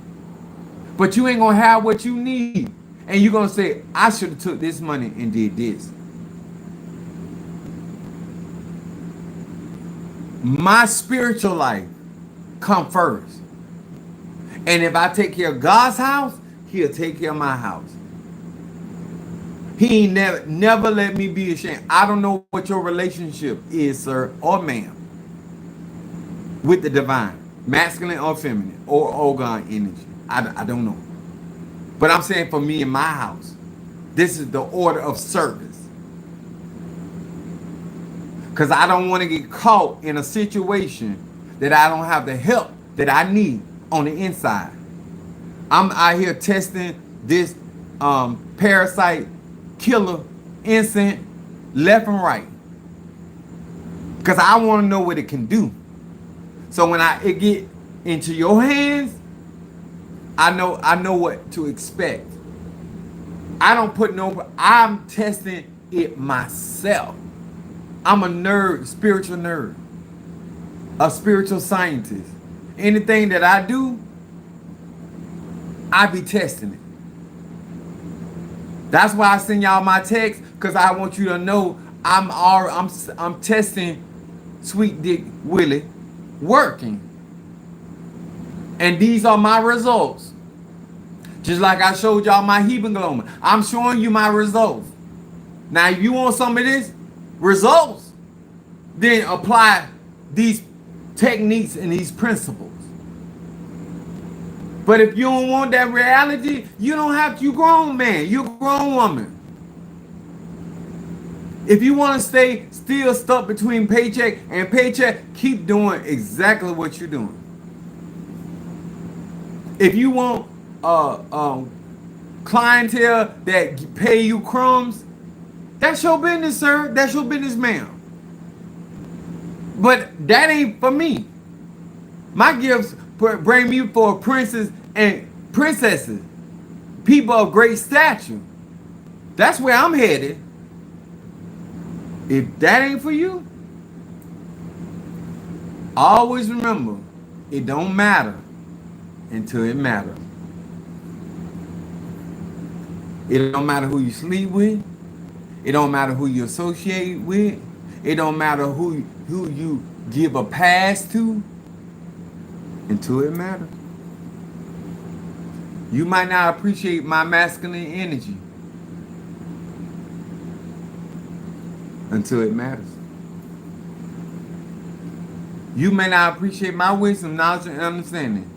But you ain't going to have what you need. And you're going to say, I should have took this money and did this. My spiritual life come first. And if I take care of God's house, he'll take care of my house. He ain't never let me be ashamed. I don't know what your relationship is, sir or ma'am, with the divine, masculine or feminine, or God energy. I don't know. But I'm saying for me in my house, this is the order of service. Because I don't want to get caught in a situation that I don't have the help that I need on the inside. I'm out here testing this parasite killer insect left and right because I want to know what it can do. So when it get into your hands, I know what to expect. I'm testing it myself. I'm a nerd, spiritual nerd, a spiritual scientist. Anything that I do, I be testing it. That's why I send y'all my text, because I want you to know I'm testing Sweet Dick Willie working. And these are my results. Just like I showed y'all my hemoglobin. I'm showing you my results. Now if you want some of this results, then apply these techniques and these principles. But if you don't want that reality, you don't have to. You're grown man. You're a grown woman. If you want to stay still stuck between paycheck and paycheck, keep doing exactly what you're doing. If you want clientele that pay you crumbs, that's your business, sir. That's your business, ma'am. But that ain't for me. My gifts bring me for princes and princesses, people of great stature. That's where I'm headed. If that ain't for you, always remember, it don't matter until it matters. It don't matter who you sleep with. It don't matter who you associate with. It don't matter who you give a pass to until it matters. You might not appreciate my masculine energy until it matters. You may not appreciate my wisdom, knowledge, and understanding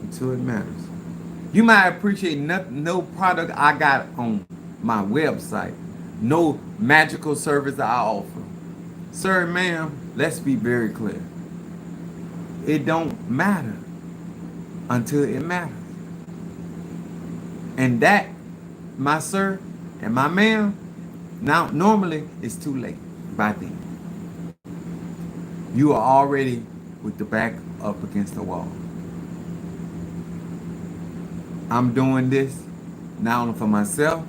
until it matters. You might appreciate no product I got on my website, no magical service that I offer. Sir, ma'am, let's be very clear. It don't matter until it matters. And that, my sir and my ma'am, now normally it's too late by then. You are already with the back up against the wall. I'm doing this not only for myself,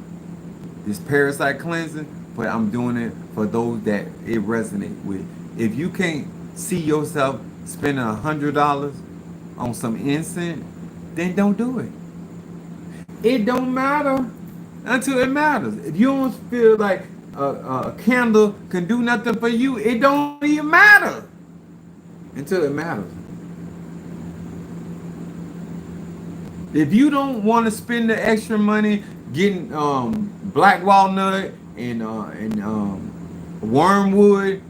this parasite cleansing, but I'm doing it for those that it resonate with. If you can't see yourself spending $100 on some incense, then don't do it. It don't matter until it matters. If you don't feel like a candle can do nothing for you, it don't even matter until it matters. If you don't want to spend the extra money getting black walnut and wormwood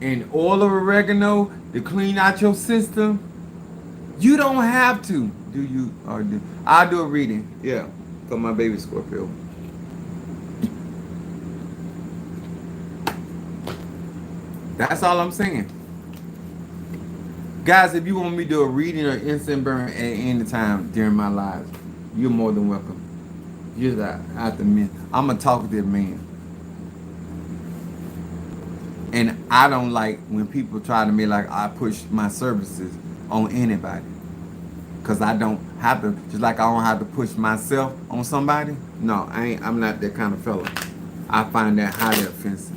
and oil of oregano to clean out your system, you don't have to. Do you or do? I'll do a reading. Yeah, for my baby Scorpio. That's all I'm saying. Guys, if you want me to do a reading or instant burn at any time during my lives, you're more than welcome. Just out the man. I'm a talkative man. And I don't like when people try to make like I push my services on anybody. Cause I don't have to, just like I don't have to push myself on somebody. No, I'm not that kind of fella. I find that highly offensive.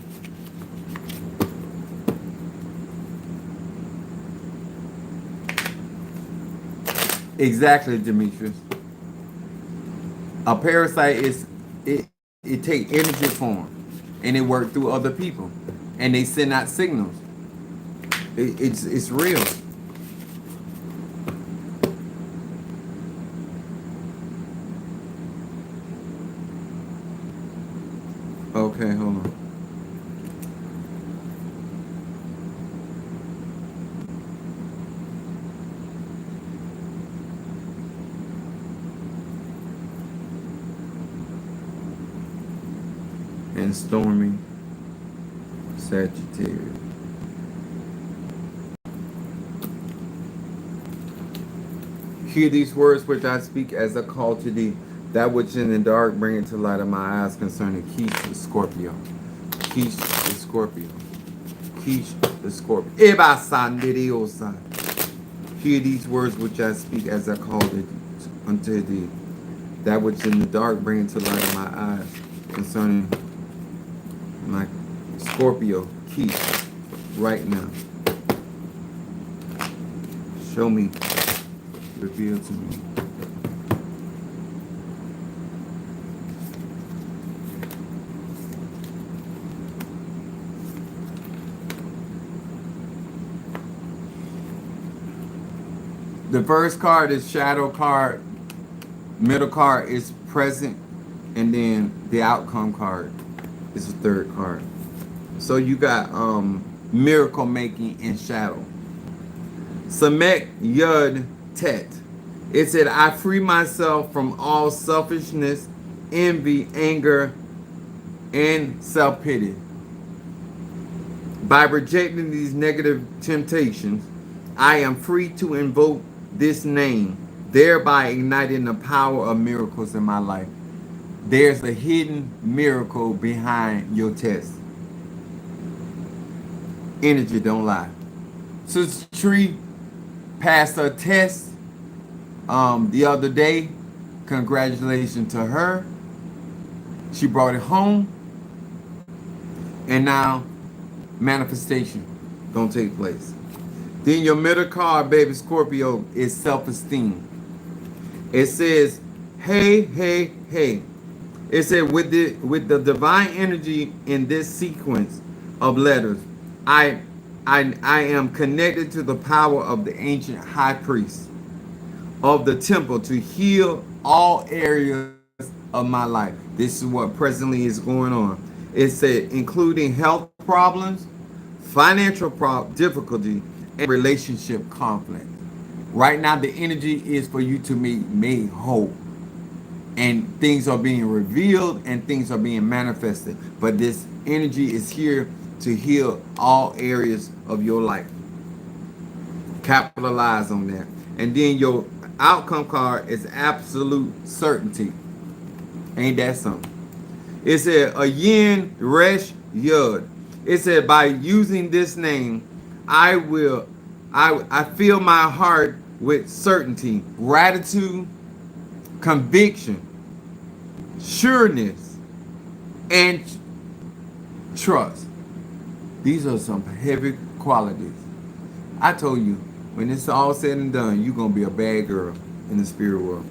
Exactly, Demetrius. A parasite is it take energy form and it work through other people and they send out signals. It's real. Okay, hold on. And stormy Sagittarius. Hear these words which I speak as a call to thee. That which in the dark bring it to light of my eyes concerning Keish the Scorpio. Keish the Scorpio. Keish the Scorpio. Eba Sandiriosa. Hear these words which I speak as I call it unto thee. That which in the dark bring it to light of my eyes concerning my Scorpio, Keish, right now. Show me, reveal to me. The first card is shadow card, middle card is present, and then the outcome card is the third card. So you got miracle making in shadow. Samek Yud Tet. It said, I free myself from all selfishness, envy, anger, and self-pity. By rejecting these negative temptations, I am free to invoke this name, thereby igniting the power of miracles in my life. There's a hidden miracle behind your test. Energy don't lie. Sister Tree passed her test the other day. Congratulations to her. She brought it home. And now manifestation gonna take place. Then your middle card, baby Scorpio, is self-esteem. It says, hey, hey, hey. It said, with the divine energy in this sequence of letters, I am connected to the power of the ancient high priest of the temple to heal all areas of my life. This is what presently is going on. It said, including health problems, financial difficulty, and relationship conflict. Right now, the energy is for you to be made whole. And things are being revealed and things are being manifested. But this energy is here to heal all areas of your life. Capitalize on that. And then your outcome card is absolute certainty. Ain't that something? It said, a yin resh yud. It said, by using this name, I fill my heart with certainty, gratitude, conviction, sureness, and trust. These are some heavy qualities. I told you, when it's all said and done, you're gonna be a bad girl in the spirit world.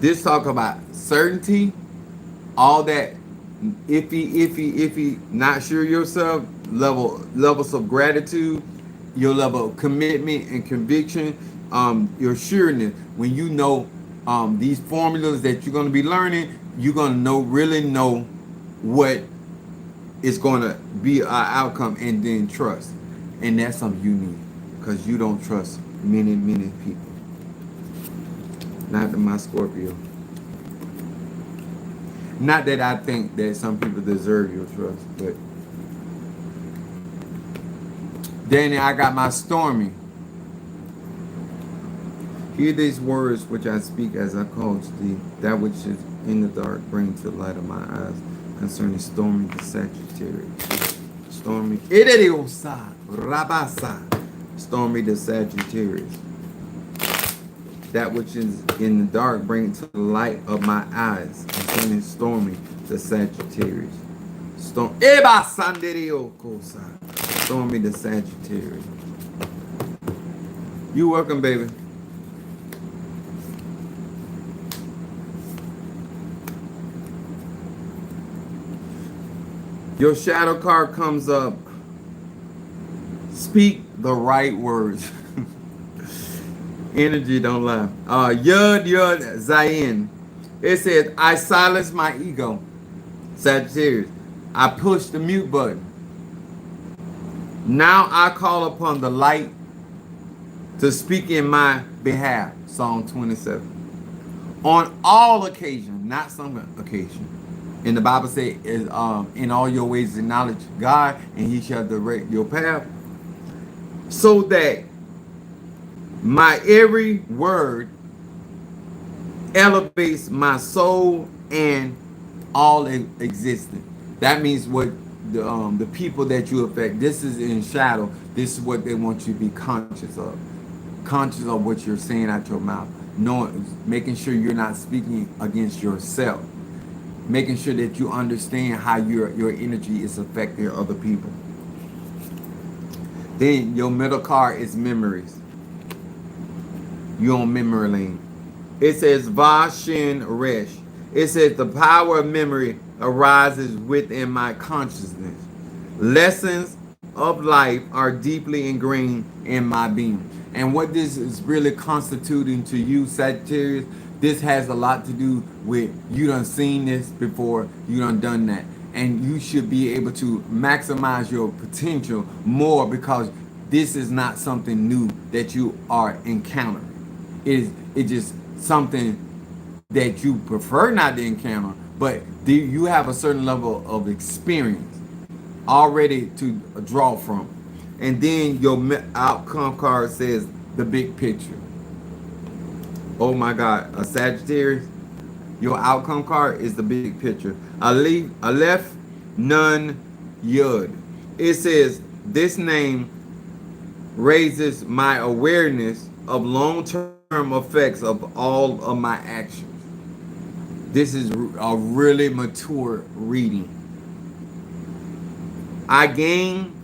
This talk about certainty, all that iffy, not sure yourself, levels of gratitude, your level of commitment and conviction, your sureness. When you know these formulas that you're gonna be learning, you're gonna really know what is gonna be our outcome, and then trust. And that's something you need, because you don't trust many people. Not my Scorpio. Not that I think that some people deserve your trust, but then I got my Stormy. Hear these words which I speak as I call to thee, that which is in the dark bring to the light of my eyes, concerning Stormy the Sagittarius. Stormy, Ireriosa, Rabasa, Stormy the Sagittarius. That which is in the dark bring to the light of my eyes, concerning Stormy the Sagittarius. Stormy the Sagittarius. You welcome, baby. Your shadow card comes up. Speak the right words. Energy don't lie. Yud Zayin. It says, I silence my ego. Sagittarius. I push the mute button. Now I call upon the light to speak in my behalf. Psalm 27. On all occasions, not some occasion. And the Bible says, in all your ways acknowledge God, and he shall direct your path. So that my every word elevates my soul and all existence. That means what the people that you affect, this is in shadow, this is what they want you to be conscious of. Conscious of what you're saying out your mouth. Knowing, making sure you're not speaking against yourself. Making sure that you understand how your energy is affecting other people. Then your middle card is memories. You're on memory lane. It says Vashin Resh. It says the power of memory arises within my consciousness. Lessons of life are deeply ingrained in my being. And what this is really constituting to you, Sagittarius, this has a lot to do with you done seen this before, you done that. And you should be able to maximize your potential more, because this is not something new that you are encountering. It's just something that you prefer not to encounter, but you have a certain level of experience already to draw from. And then your outcome card says the big picture. Oh my God, a Sagittarius, your outcome card is the big picture. Aleph Nun Yud. It says, this name raises my awareness of long-term effects of all of my actions. This is a really mature reading. I gain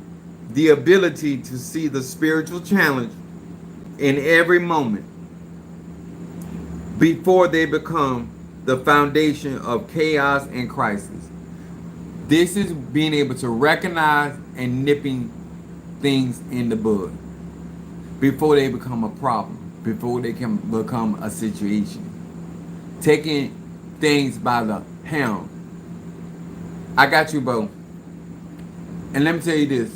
the ability to see the spiritual challenge in every moment before they become the foundation of chaos and crisis. This is being able to recognize and nipping things in the bud before they become a problem, before they can become a situation. Taking things by the helm. I got you, Bo. And let me tell you this.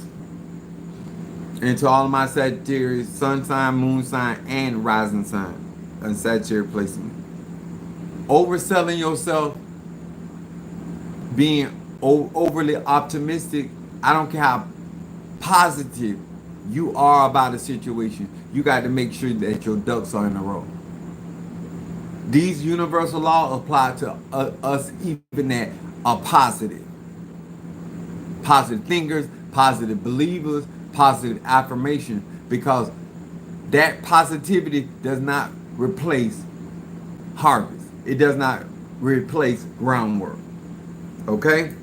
And to all of my Sagittarius, sun sign, moon sign, and rising sign, and Sagittarius placement. Overselling yourself, being overly optimistic, I don't care how positive you are about a situation, you got to make sure that your ducks are in a row. These universal laws apply to us even that are positive. Positive thinkers, positive believers, positive affirmation, because that positivity does not replace harvest. It does not replace groundwork. Okay?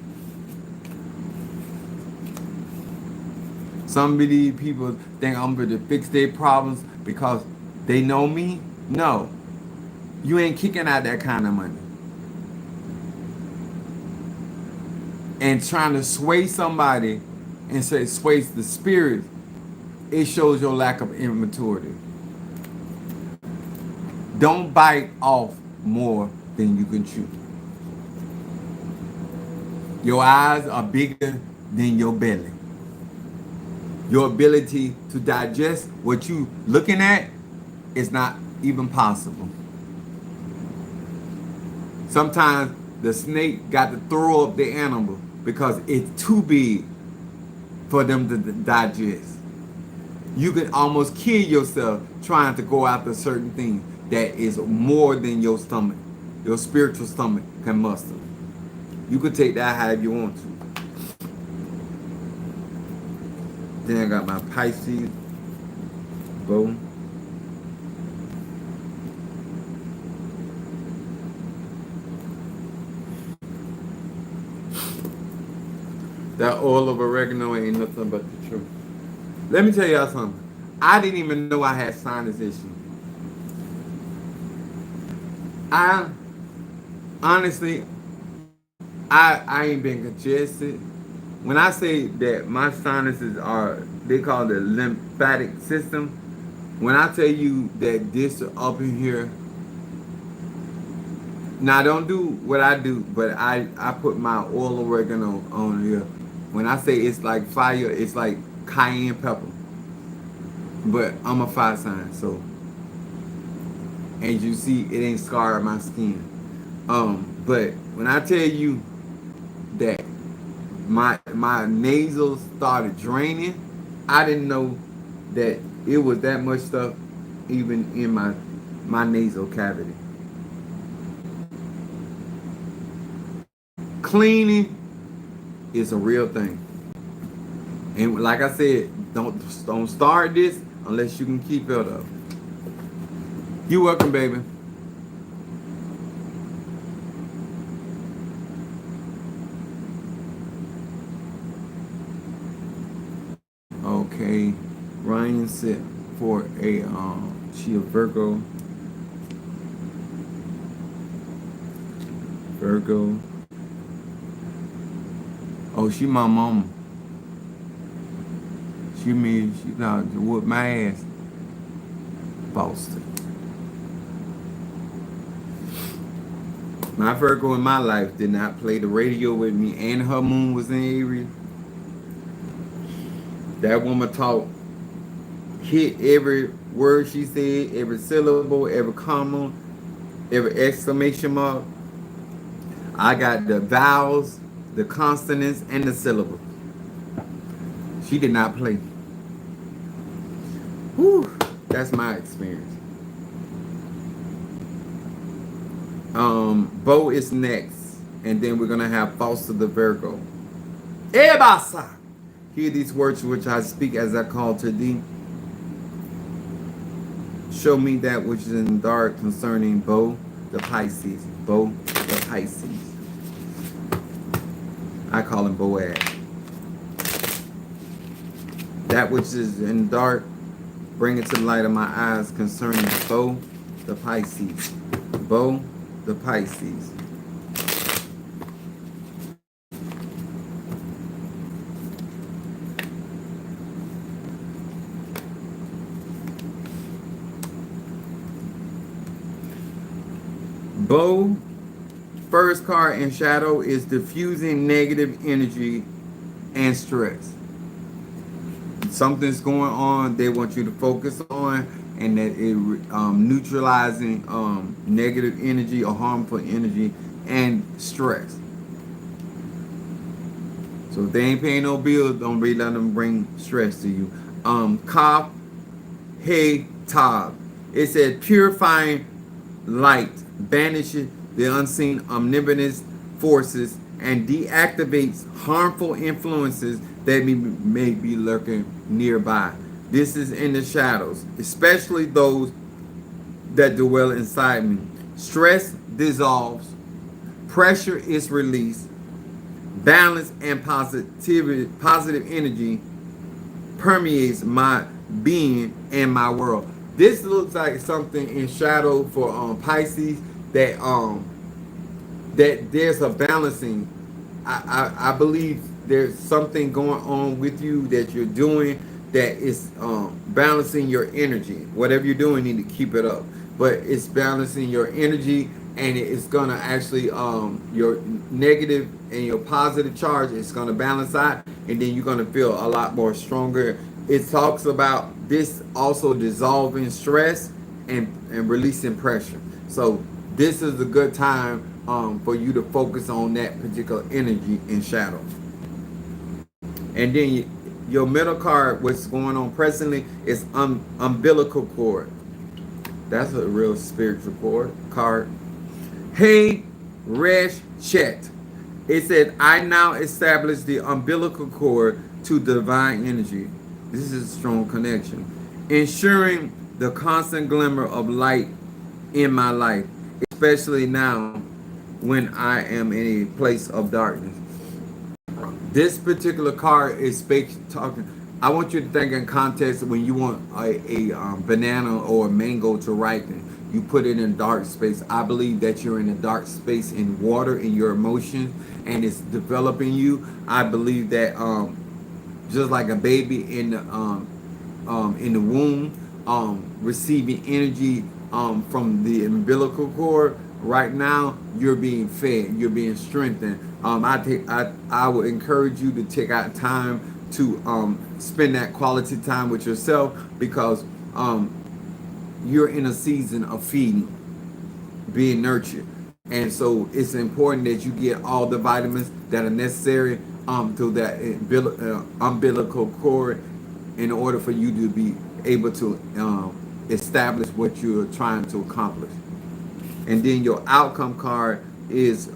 Some of these people think I'm going to fix their problems because they know me. No. You ain't kicking out that kind of money. And trying to sway somebody and say sways the spirit, it shows your lack of immaturity. Don't bite off more than you can chew. Your eyes are bigger than your belly. Your ability to digest what you looking at is not even possible. Sometimes the snake got to throw up the animal because it's too big for them to digest. You can almost kill yourself trying to go after certain things that is more than your stomach, your spiritual stomach can muster. You could take that however you want to. Then I got my Pisces bow. That oil of oregano ain't nothing but the truth. Let me tell y'all something. I didn't even know I had sinus issues. I honestly, I ain't been congested. When I say that my sinuses are, they call it the lymphatic system. When I tell you that this up in here, now don't do what I do, but I put my oil of oregano on here. When I say it's like fire, it's like cayenne pepper. But I'm a fire sign, so as you see, it ain't scarred my skin. But when I tell you that my nasals started draining, I didn't know that it was that much stuff even in my nasal cavity. Cleaning is a real thing. And like I said, don't start this unless you can keep it up. You're welcome, baby. Okay, Ryan said for a she a Virgo. Virgo. Oh, she my mama. She mean she got to whoop my ass. Boston. My Virgo in my life did not play the radio with me, and her moon was in Aries. That woman talk, hit every word she said, every syllable, every comma, every exclamation mark. I got the vowels, the consonants, and the syllables. She did not play. Whew, that's my experience. Bo is next, and then we're gonna have Foster the Virgo. Ebasa. Hear these words which I speak as I call to thee. Show me that which is in dark concerning Bo the Pisces. Bo the Pisces. I call him Boaz. That which is in dark, bring it to the light of my eyes concerning Bo the Pisces. Bo the Pisces. Bo, first card in shadow, is diffusing negative energy and stress. Something's going on they want you to focus on, and that it neutralizing negative energy or harmful energy and stress. So if they ain't paying no bills, don't be letting them bring stress to you. Kaf Hey Tab. It said purifying light banishes the unseen omnipotent forces and deactivates harmful influences that may be lurking nearby. This is in the shadows, especially those that dwell inside me. Stress dissolves, pressure is released, balance and positive energy permeates my being and my world. This looks like something in shadow for Pisces that there's a balancing. I believe there's something going on with you that you're doing that is balancing your energy. Whatever you're doing, you need to keep it up. But it's balancing your energy, and it's gonna actually your negative and your positive charge is gonna balance out, and then you're gonna feel a lot more stronger. It talks about this also dissolving stress and releasing pressure. So this is a good time for you to focus on that particular energy in shadow. And then your middle card, what's going on presently, is umbilical cord. That's a real spiritual card. Hey, Resh Chet. It said, I now establish the umbilical cord to divine energy. This is a strong connection. Ensuring the constant glimmer of light in my life, especially now when I am in a place of darkness. This particular card is talking. I want you to think in context when you want a banana or a mango to ripen. You put it in dark space. I believe that you're in a dark space in water, in your emotions, and it's developing you. I believe that just like a baby in the womb, receiving energy from the umbilical cord. Right now, you're being fed. You're being strengthened. I would encourage you to take out time to spend that quality time with yourself, because you're in a season of feeding, being nurtured. And so it's important that you get all the vitamins that are necessary to that umbilical cord in order for you to be able to establish what you're trying to accomplish. And then your outcome card is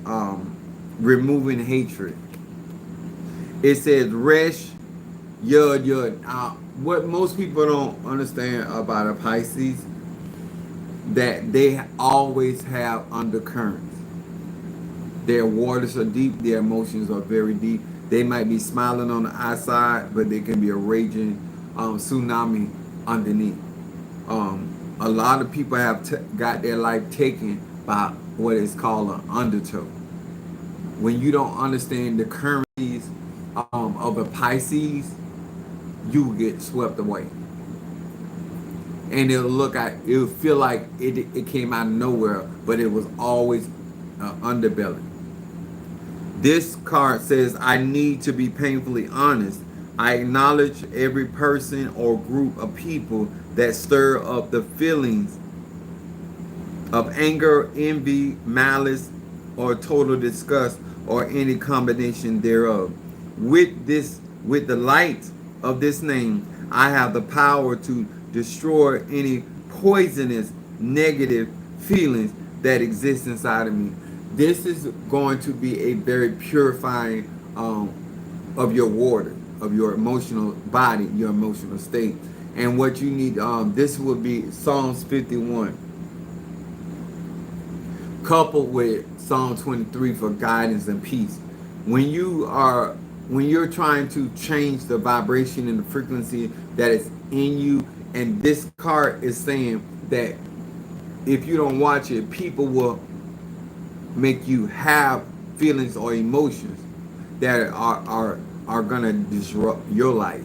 removing hatred. It says Resh Yud Yud. What most people don't understand about a Pisces, that they always have undercurrents. Their waters are deep. Their emotions are very deep. They might be smiling on the outside, but they can be a raging tsunami underneath. A lot of people have got their life taken by what is called an undertow. When you don't understand the currencies of a Pisces, you get swept away. And it'll feel like it came out of nowhere, but it was always underbelly. This card says, I need to be painfully honest. I acknowledge every person or group of people that stir up the feelings of anger, envy, malice, or total disgust, or any combination thereof. With the light of this name, I have the power to destroy any poisonous, negative feelings that exist inside of me. This is going to be a very purifying of your water, of your emotional body, your emotional state. And what you need, this would be Psalms 51, coupled with Psalm 23 for guidance and peace. When you're trying to change the vibration and the frequency that is in you, and this card is saying that if you don't watch it, people will make you have feelings or emotions that are gonna disrupt your life.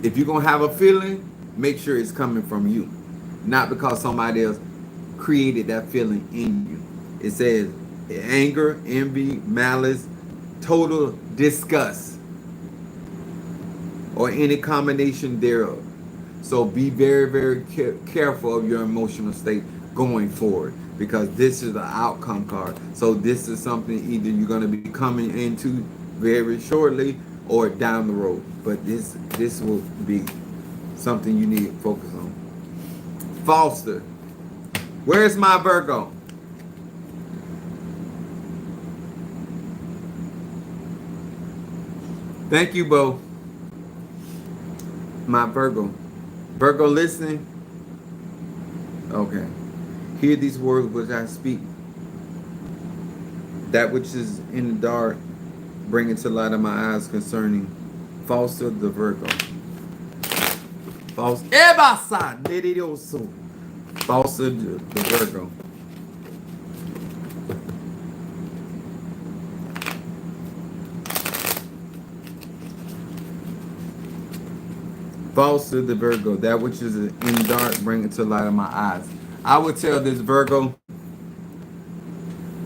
If you're gonna have a feeling, make sure it's coming from you, not because somebody else created that feeling in you. It says anger, envy, malice, total disgust, or any combination thereof. So be very, very careful of your emotional state going forward, because this is the outcome card. So this is something either you're going to be coming into very shortly or down the road. But this will be something you need to focus on. Foster. Where's my Virgo? Thank you, Bo. My Virgo. Virgo listening? Okay. Hear these words which I speak. That which is in the dark, bring it to light of my eyes concerning falsehood the Virgo. False. Ebasa! Nedioso. Falsehood the Virgo. Falsehood the Virgo. That which is in dark, bring it to light of my eyes. I would tell this Virgo,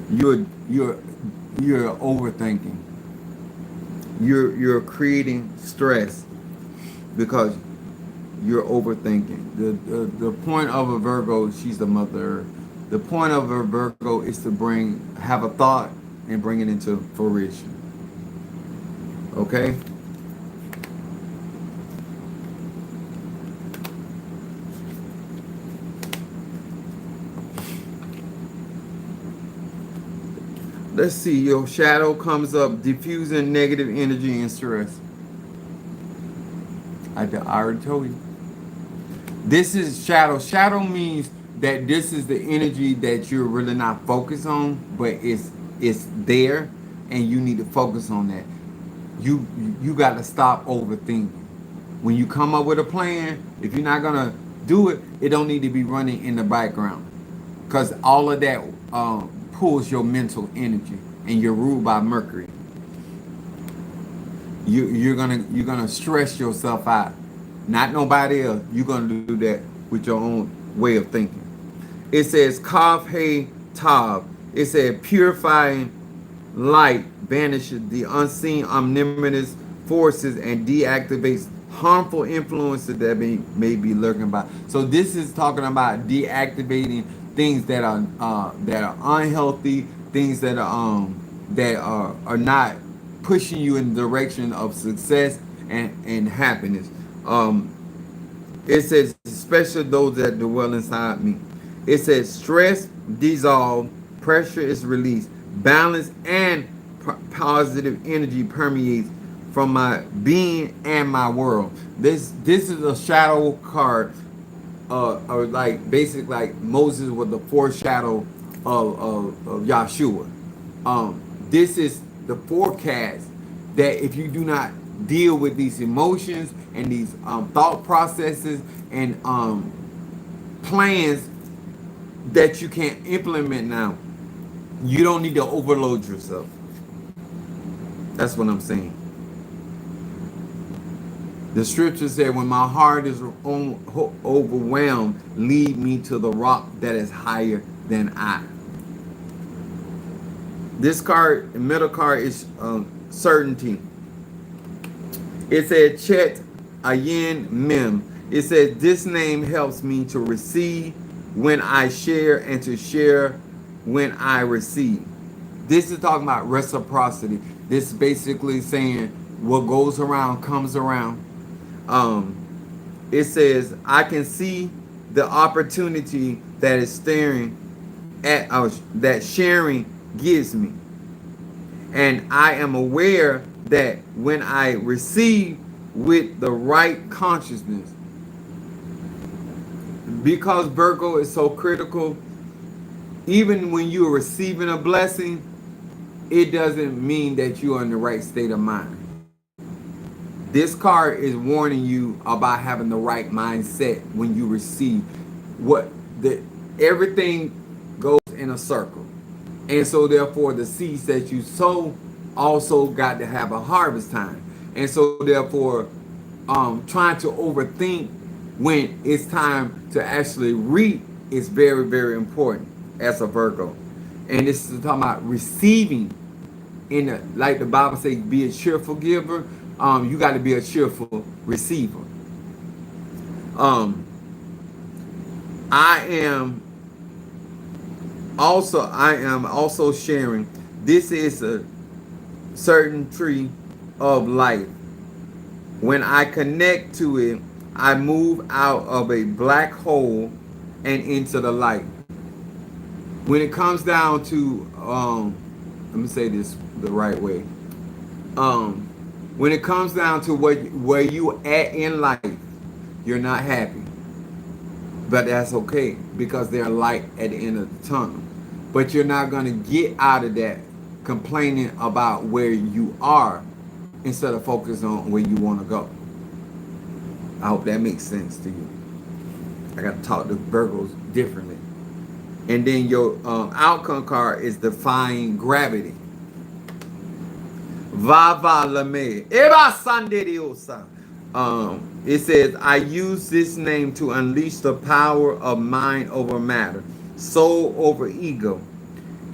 you're you're overthinking. You're creating stress because you're overthinking. The point of a Virgo, she's the mother. The point of a Virgo is to have a thought and bring it into fruition. Okay? Let's see, your shadow comes up, diffusing negative energy and stress. I already told you. This is shadow. Shadow means that this is the energy that you're really not focused on, but it's there, and you need to focus on that. You got to stop overthinking. When you come up with a plan, if you're not gonna do it, it don't need to be running in the background, because all of that pulls your mental energy, and you're ruled by Mercury. You're gonna stress yourself out. Not nobody else. You're gonna do that with your own way of thinking. It says Kaf Hey Tav. It said purifying light banishes the unseen omnivorous forces and deactivates harmful influences that may be lurking by. So this is talking about deactivating things that are unhealthy, things that are not pushing you in the direction of success and happiness. It says, especially those that dwell inside me. It says, stress dissolve, pressure is released, balance and positive energy permeates from my being and my world. This is a shadow card, or like basically like Moses was the foreshadow of Yahshua. This is the forecast that if you do not deal with these emotions and these thought processes and plans that you can't implement now, you don't need to overload yourself. That's what I'm saying. The scripture said, when my heart is overwhelmed, lead me to the rock that is higher than I. This card, the middle card, is certainty. It said Chet Ayin Mem. It said this name helps me to receive when I share and to share when I receive. This is talking about reciprocity. This is basically saying what goes around comes around. It says I can see the opportunity that is staring at that sharing gives me, and I am aware that when I receive with the right consciousness, because Virgo is so critical, even when you are receiving a blessing, it doesn't mean that you are in the right state of mind. This card is warning you about having the right mindset when you receive everything goes in a circle. And so therefore the seeds that you sow also got to have a harvest time. And so therefore trying to overthink when it's time to actually reap is very, very important as a Virgo. And this is talking about receiving like the Bible says, be a cheerful giver. You got to be a cheerful receiver. I am also sharing. This is a certain tree of life. When I connect to it, I move out of a black hole and into the light. When it comes down to, let me say this the right way. When it comes down to where you at in life, you're not happy. But that's okay because there's light at the end of the tunnel. But you're not going to get out of that complaining about where you are instead of focusing on where you want to go. I hope that makes sense to you. I got to talk to Virgos differently. And then your outcome card is defying gravity. Vava Lame. Eba Sande Diosa. It says, I use this name to unleash the power of mind over matter, soul over ego,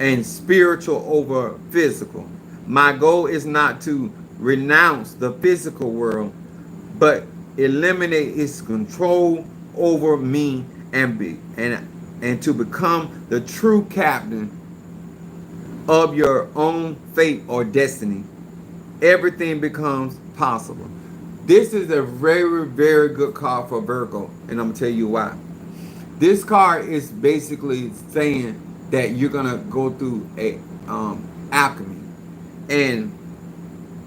and spiritual over physical. My goal is not to renounce the physical world, but eliminate its control over me and to become the true captain of your own fate or destiny. Everything becomes possible. This is a very, very good card for Virgo, and I'm gonna tell you why. This card is basically saying that you're gonna go through a alchemy, and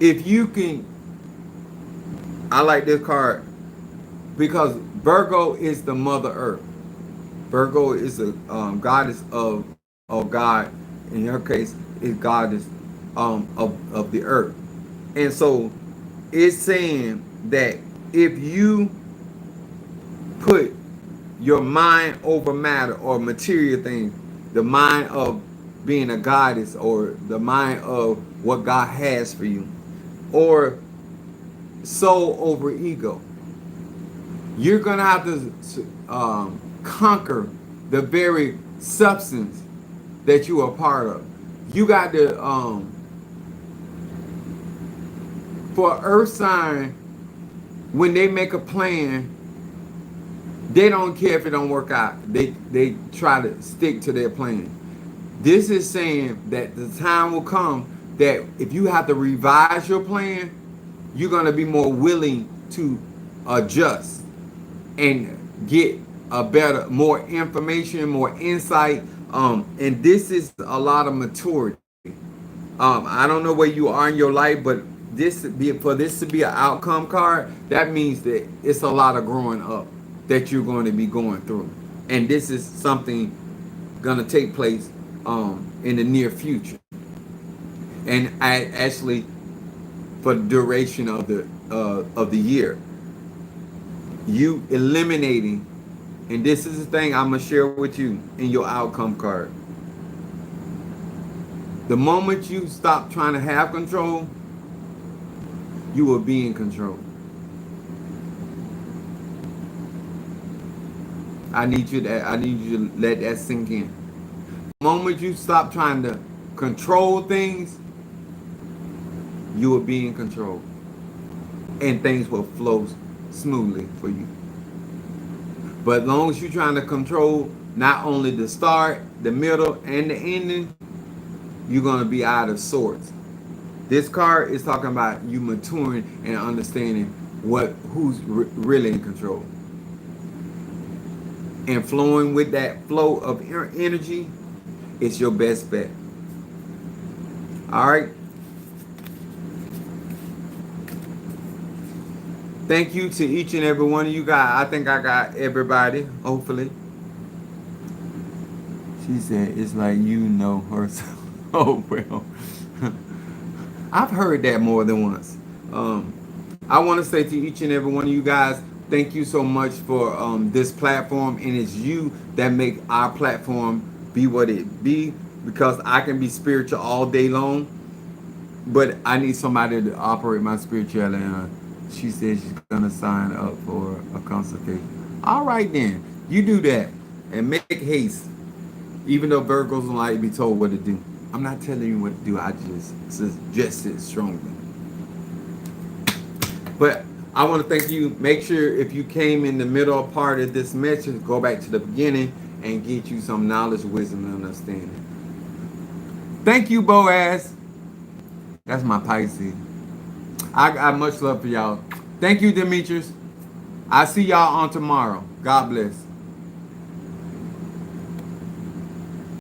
if you can, I like this card because Virgo is the Mother Earth. Virgo is a goddess of God. In her case, is goddess of the earth, and so it's saying that if you put your mind over matter or material things, the mind of being a goddess or the mind of what God has for you, or soul over ego, you're gonna have to conquer the very substance that you are part of. You got to for earth sign, when they make a plan, they don't care if it don't work out. They try to stick to their plan. This is saying that the time will come that if you have to revise your plan, you're going to be more willing to adjust and get a better, more information, more insight. And this is a lot of maturity. I don't know where you are in your life, but for this to be an outcome card, that means that it's a lot of growing up that you're going to be going through, and this is something going to take place in the near future, and actually for the duration of the year, you eliminating, and this is the thing I'm gonna share with you in your outcome card. The moment you stop trying to have control, you will be in control. I need you to let that sink in. The moment you stop trying to control things, you will be in control. And things will flow smoothly for you. But as long as you're trying to control not only the start, the middle, and the ending, you're going to be out of sorts. This card is talking about you maturing and understanding who's really in control. And flowing with that flow of energy is your best bet. All right. Thank you to each and every one of you guys. I think I got everybody, hopefully. She said, it's like you know herself. Oh, well. I've heard that more than once. I want to say to each and every one of you guys, thank you so much for this platform. And it's you that make our platform be what it be. Because I can be spiritual all day long. But I need somebody to operate my spirituality. She said she's going to sign up for a consultation. All right, then. You do that. And make haste. Even though Virgos don't like to be told what to do. I'm not telling you what to do. I just suggest it strongly. But I want to thank you. Make sure if you came in the middle part of this message, go back to the beginning and get you some knowledge, wisdom, and understanding. Thank you, Boaz. That's my Pisces. I got much love for y'all. Thank you, Demetrius. I see y'all on tomorrow. God bless.